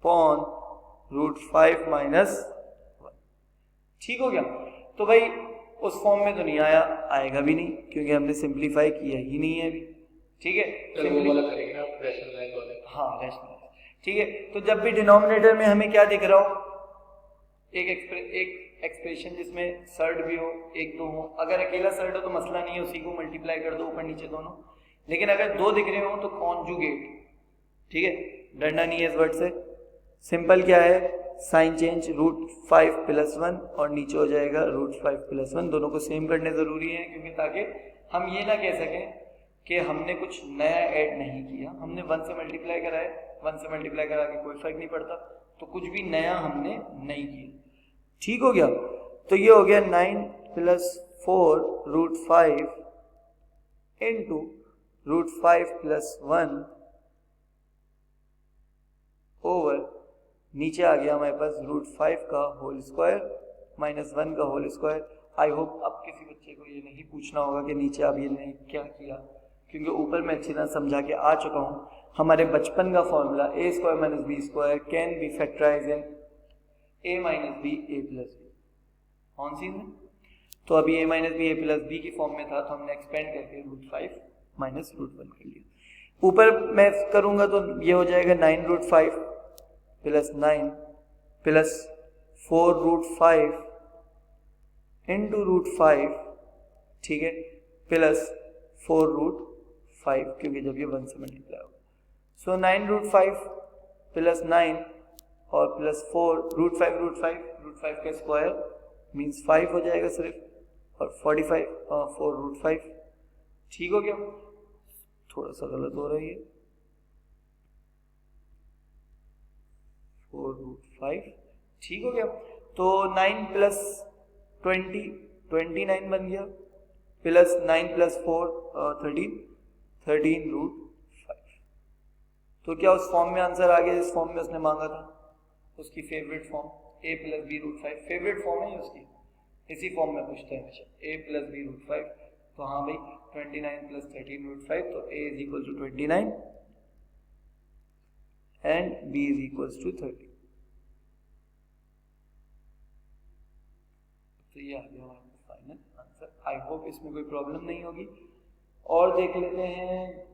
upon root 5 minus 1, ठीक हो गया। तो भाई उस फॉर्म में तो नहीं आया, आएगा भी नहीं क्योंकि हमने सिंप्लीफाई किया ही नहीं है अभी, ठीक है। हाँ रैशनल, ठीक है। तो जब भी डिनोमिनेटर में हमें क्या दिख रहा हो, एक एक्सप्रेशन जिसमें सर्ड भी हो, एक दो हो, अगर अकेला सर्ड हो तो मसला नहीं है, उसी को मल्टीप्लाई कर दो ऊपर नीचे दोनों। लेकिन अगर दो दिख रहे हो तो कॉन्जुगेट, ठीक है, डरना नहीं है इस वर्ड से। सिंपल क्या है, साइन चेंज, रूट 5 प्लस 1 और नीचे हो जाएगा रूट 5 प्लस 1, दोनों को सेम करने जरूरी है, क्योंकि ताकि हम ये ना कह सकें कि हमने कुछ नया ऐड नहीं किया, हमने 1 से मल्टीप्लाई करा है, 1 से मल्टीप्लाई करा के कोई फर्क नहीं पड़ता, तो कुछ भी नया हमने नहीं किया, ठीक हो गया। तो ये हो गया 9 plus 4 root 5 into root 5 plus 1 over नीचे आ गया हमारे पास रूट 5 का होल स्क्वायर माइनस 1 का होल स्क्वायर। आई होप अब किसी बच्चे को ये नहीं पूछना होगा कि नीचे आप ये नहीं क्या किया, क्योंकि ऊपर मैं अच्छी तरह समझा के आ चुका हूँ। हमारे बचपन का formula a square minus b square can be factorise in a minus b a plus b, कौन सी में? तो अभी a minus b a plus b की फॉर्म में था, तो हमने एक्सपेंड करके रूट 5 माइनस रूट 1 कर लिया। ऊपर मैं करूंगा तो ये हो जाएगा 9 root 5 plus 9 plus 4 root 5 into root 5, ठीक है, प्लस 4 रूट 5, क्योंकि जब ये 1 से मल्टीप्लाई होगा। सो 9 रूट 5 प्लस 9 और प्लस 4 रूट 5 का स्क्वायर मीन्स 5 हो जाएगा सिर्फ, और 45 4 रूट 5, ठीक हो गया। थोड़ा सा गलत हो रहा है ये, 4 रूट 5, ठीक हो गया। तो 9 प्लस 20 29 बन गया, प्लस 9 प्लस 4 13 रूट 5। तो क्या उस फॉर्म में आंसर आ गया जिस फॉर्म में उसने मांगा था, उसकी favourite form a plus b root 5 favourite form है उसकी, इसी फॉर्म में पूछते हैं हमेशा a प्लस बी रूट 5। तो हाँ भाई 29 प्लस 13 रूट 5, तो a is equal to 29, and b is equals to 30। तो ये आ गया हमारा फाइनल आंसर। आई होप इसमें कोई प्रॉब्लम नहीं होगी। और देख लेते हैं,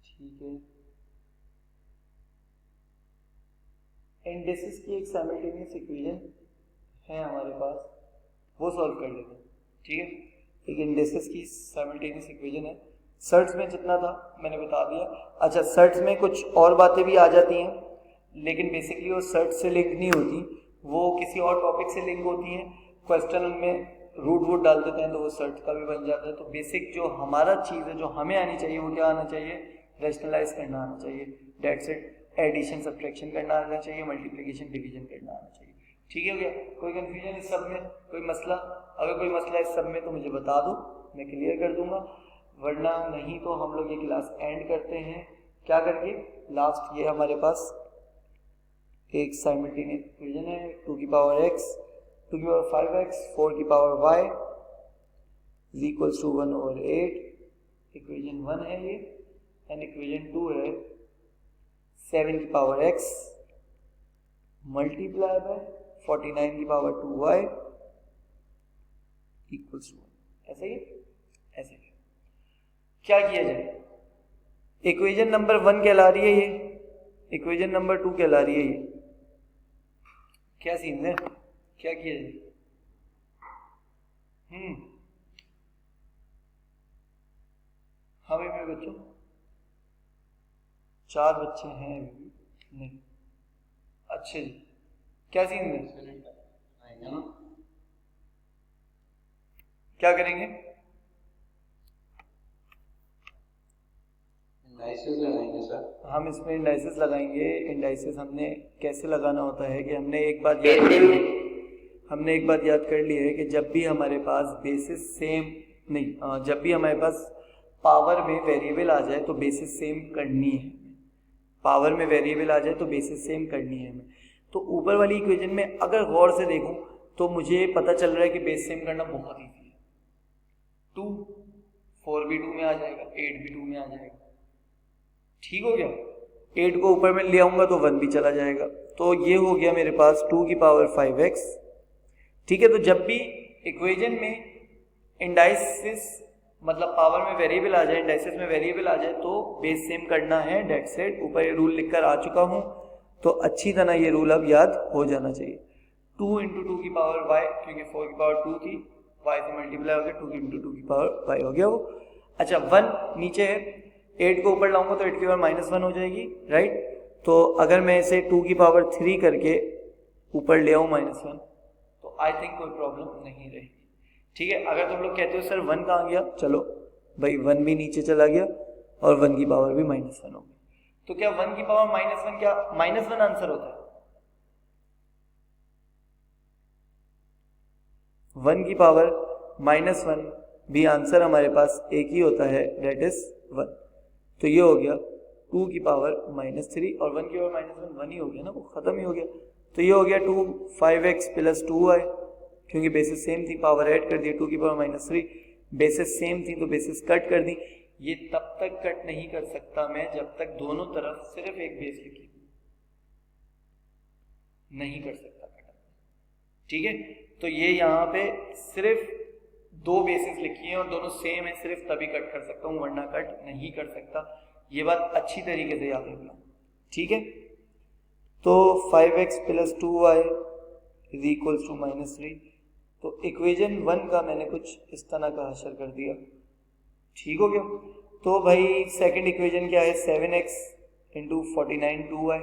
ठीक है, इंडेक्सेस की एक साइमल्टेनियस इक्वेशन है हमारे पास, वो सॉल्व कर लेते हैं। ठीक है, एक इंडेक्सेस की साइमल्टेनियस इक्वेशन है। सर्ट्स में जितना था मैंने बता दिया। अच्छा, सर्ट्स में कुछ और बातें भी आ जाती हैं, लेकिन बेसिकली वो सर्ट से लिंक नहीं होती, वो किसी और टॉपिक से लिंक होती हैं। क्वेश्चन में रूट डाल देते हैं तो वो सर्ट का भी बन जाता है। तो बेसिक जो हमारा चीज़ है, जो हमें आनी चाहिए, वो क्या आना चाहिए? रैशनलाइज करना आना चाहिए। That's it. एडिशन सब्ट्रैक्शन करना आना चाहिए, मल्टीप्लिकेशन डिवीजन करना आना चाहिए। ठीक है भैया, कोई कंफ्यूजन इस सब में, कोई मसला? अगर कोई मसला इस सब में तो मुझे बता दो, मैं क्लियर कर दूंगा, वरना नहीं तो हम लोग ये क्लास एंड करते हैं क्या करके? लास्ट ये हमारे पास एक साइमल्टेनियस इक्वेशन है, 2 की पावर x, 2 की पावर 5x, 4 की power y is equals to 1/8। Equation 1 है ये। एंड इक्वेशन 2 है 7 की पावर x मल्टीप्लाई बाय 49 की पावर 2y इक्वल्स टू 1। ऐसे ही ऐसे ही क्या किया जाए? इक्वेशन नंबर 1 कहला रही है ये, इक्वेशन नंबर 2 कहला रही है ये। क्या सीन है, क्या किया जाए? हाँ भाई मेरे बच्चों, 4 बच्चे हैं नहीं? अच्छे जी, क्या सीन है? क्या करेंगे? इंडाइसेस लगाएंगे सर। हम इसमें इंडाइसेस लगाएंगे। इंडाइसेस हमने कैसे लगाना होता है कि हमने एक बात याद कर ली है कि जब भी हमारे पास बेसिस सेम नहीं, जब भी हमारे पास पावर में वेरिएबल आ जाए तो बेसिस सेम करनी है। पावर में वेरिएबल आ जाए तो बेसिस सेम करनी है हमें। तो ऊपर वाली इक्वेशन में अगर गौर से देखूं तो मुझे पता चल रहा है कि बेस सेम करना बहुत ईजी है। 2 4 भी 2 में आ जाएगा, 8 भी 2 में आ जाएगा। ठीक हो गया। 8 को ऊपर में ले आऊंगा तो 1 भी चला जाएगा। तो ये हो गया मेरे पास 2 की पावर 5x। ठीक है, तो जब भी इक्वेशन में इंडाइसिस मतलब पावर में वेरिएबल आ जाए, इंडाइसिस में वेरिएबल आ जाए तो बेस सेम करना है। That's it. ऊपर ये रूल लिखकर आ चुका हूं, तो अच्छी तरह ये रूल अब याद हो जाना चाहिए। 2 × 2 की पावर y, क्योंकि 4 की पावर 2 थी, y से मल्टीप्लाई हो गया, 2 × 2 की पावर y हो गया वो। अच्छा, 1 नीचे है, 8 को ऊपर लाऊंगा तो 8 की पावर -1 हो जाएगी, राइट? तो अगर मैं इसे 2 की पावर 3 करके ऊपर ले आऊँ -1, तो आई थिंक कोई प्रॉब्लम नहीं रहेगी। ठीक है, अगर तुम लोग कहते हो सर 1 कहाँ गया, चलो भाई 1 भी नीचे चला गया और 1 की पावर भी -1 हो गई। तो क्या 1 की पावर -1 क्या -1 आंसर होता है? 1 की पावर -1 भी आंसर हमारे पास एक ही होता है, डेट इज 1। तो ये हो गया 2 की पावर -3 और 1 की पावर -1 ही हो गया ना, वो खत्म ही हो गया। तो ये हो गया 2 5x + 2y, क्योंकि बेसिस सेम थी, पावर ऐड कर दी। 2 की पावर -3, बेसिस सेम थी तो बेसिस कट कर दी। ये तब तक कट नहीं कर सकता मैं जब तक दोनों तरफ सिर्फ एक बेस लिखी, नहीं कर सकता कट। ठीक है, तो ये यहाँ पे सिर्फ 2 बेसिस लिखी हैं और दोनों सेम है, सिर्फ तभी कट कर सकता हूँ, वरना कट नहीं कर सकता। ये बात अच्छी तरीके से याद रखना। ठीक है, तो 5x + 2y = -3। तो इक्वेशन 1 का मैंने कुछ इस तरह का हशर कर दिया। ठीक हो गया। तो भाई सेकंड इक्वेशन क्या है? 7x × 49 2y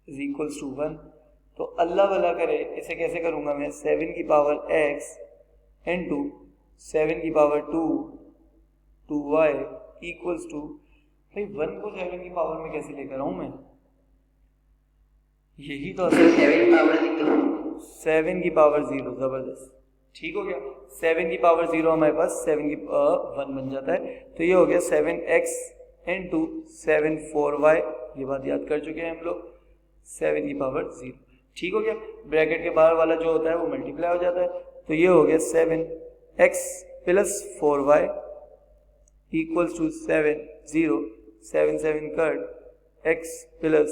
= 1। तो अल्लाह भला करे, इसे कैसे करूंगा मैं? 7 की पावर x × 7 की पावर 2y = भाई 1 को 7 की पावर में कैसे लेकर आऊं मैं? यही तो 7 की पावर 0, जबरदस्त। ठीक हो गया। 7 की पावर 0 हमारे पास 7 की 1 बन जाता है। तो ये हो गया 7x × 7 4y, ये बात याद कर चुके हैं हम लोग, 7 की पावर 0। ठीक हो गया। ब्रैकेट के बाहर वाला जो होता है वो मल्टीप्लाई हो जाता है। तो ये हो गया 7x plus 4y equals to 7 0 7 7 cut x plus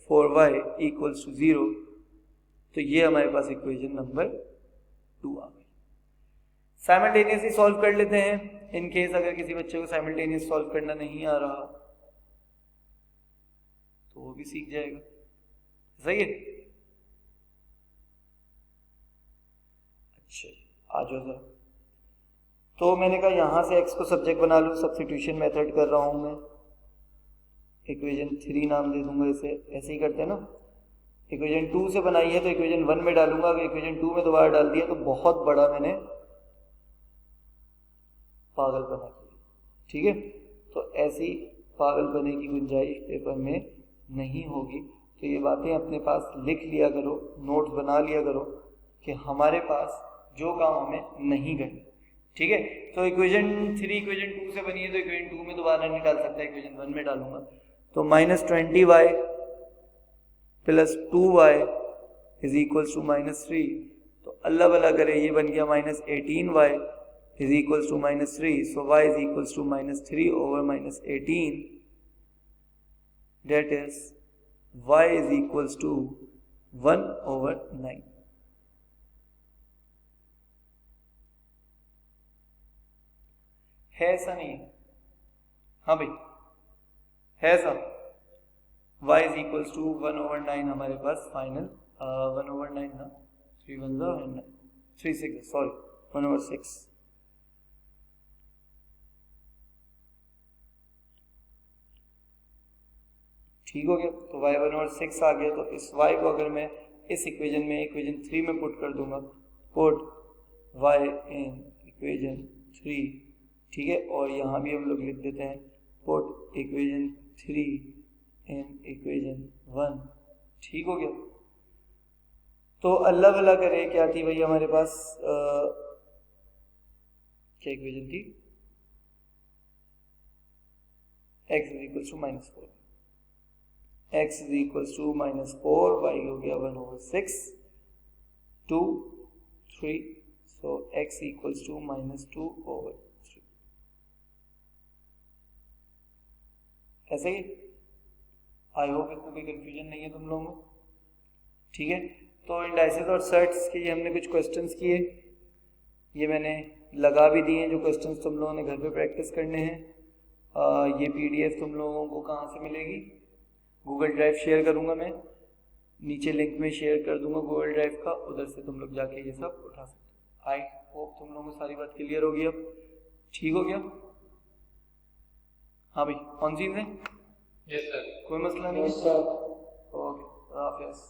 4y equals to 0। तो ये हमारे पास इक्वेशन नंबर 2 आ गई। साइमल्टेनियसली सॉल्व कर लेते हैं, इन केस अगर किसी बच्चे को साइमल्टेनियस सॉल्व करना नहीं आ रहा तो वो भी सीख जाएगा। सही है। अच्छा आ जाओ जरा। तो मैंने कहा यहां से x को सब्जेक्ट बना लूं, सब्स्टिट्यूशन मेथड कर रहा हूं मैं, इक्वेशन 3 नाम दे दूंगा इसे, ऐसे ही करते हैं ना। इक्वेशन 2 से बनाई है तो इक्वेशन 1 में डालूंगा, अगर इक्वेशन 2 में दोबारा डाल दिया तो बहुत बड़ा मैंने पागलपना किया। ठीक है, तो ऐसी पागलपने की गुंजाइश पेपर में नहीं होगी। तो ये बातें अपने पास लिख लिया करो, नोट्स बना लिया करो कि हमारे पास जो काम हमें नहीं करना। ठीक है, तो इक्वेशन 3 इक्वेशन 2 से बनी है तो इक्वेशन 2 में दोबारा नहीं डाल सकता, इक्वेशन 1 में डालूंगा। तो -20y plus 2y is equals to -3। तो अल्लाह भला करे ये बन गया -18y is equals to -3। So y is equals to -3 over -18, that is y is equals to 1 over 9। है ऐसा नहीं है? हाँ भाई है ऐसा। y is equals to 1 over 9 हमारे पास फाइनल 1 over 9 ना, 3 1 9 3 6 सॉरी 1 over 6। ठीक हो गया, तो y 1 over 6 आ गया। तो इस y को अगर मैं इस इक्वेशन में इक्वेशन 3 में पुट कर दूंगा, पुट y इन इक्वेशन 3। ठीक है, और यहाँ भी हम लोग लिख देते हैं पुट इक्वेशन 3 इन इक्वेशन 1। ठीक हो गया। तो अल्लाह भला करे क्या थी भाई हमारे पास, क्या इक्वेशन थी, x is equal to -4, x is equal to -4, y हो गया 1 over 6 2 3। So x equals to -2 over 3। ऐसे ही आई होप इसमें कोई कंफ्यूजन नहीं है तुम लोगों को। ठीक है, तो इंडाइसेस और सेट्स के ये हमने कुछ क्वेश्चंस किए, ये मैंने लगा भी दिए हैं जो क्वेश्चंस तुम लोगों ने घर पे प्रैक्टिस करने हैं। ये PDF तुम लोगों को कहाँ से मिलेगी, गूगल ड्राइव शेयर करूँगा मैं, नीचे लिंक में शेयर कर दूंगा गूगल ड्राइव का, उधर से तुम लोग जाके ये सब उठा सकते हो। आई होप तुम लोगों को सारी बात क्लियर होगी अब। ठीक हो गया? हाँ भाई ऑन सीन है? Yes sir. कोई मसला नहीं है? ओके, हाफिज़।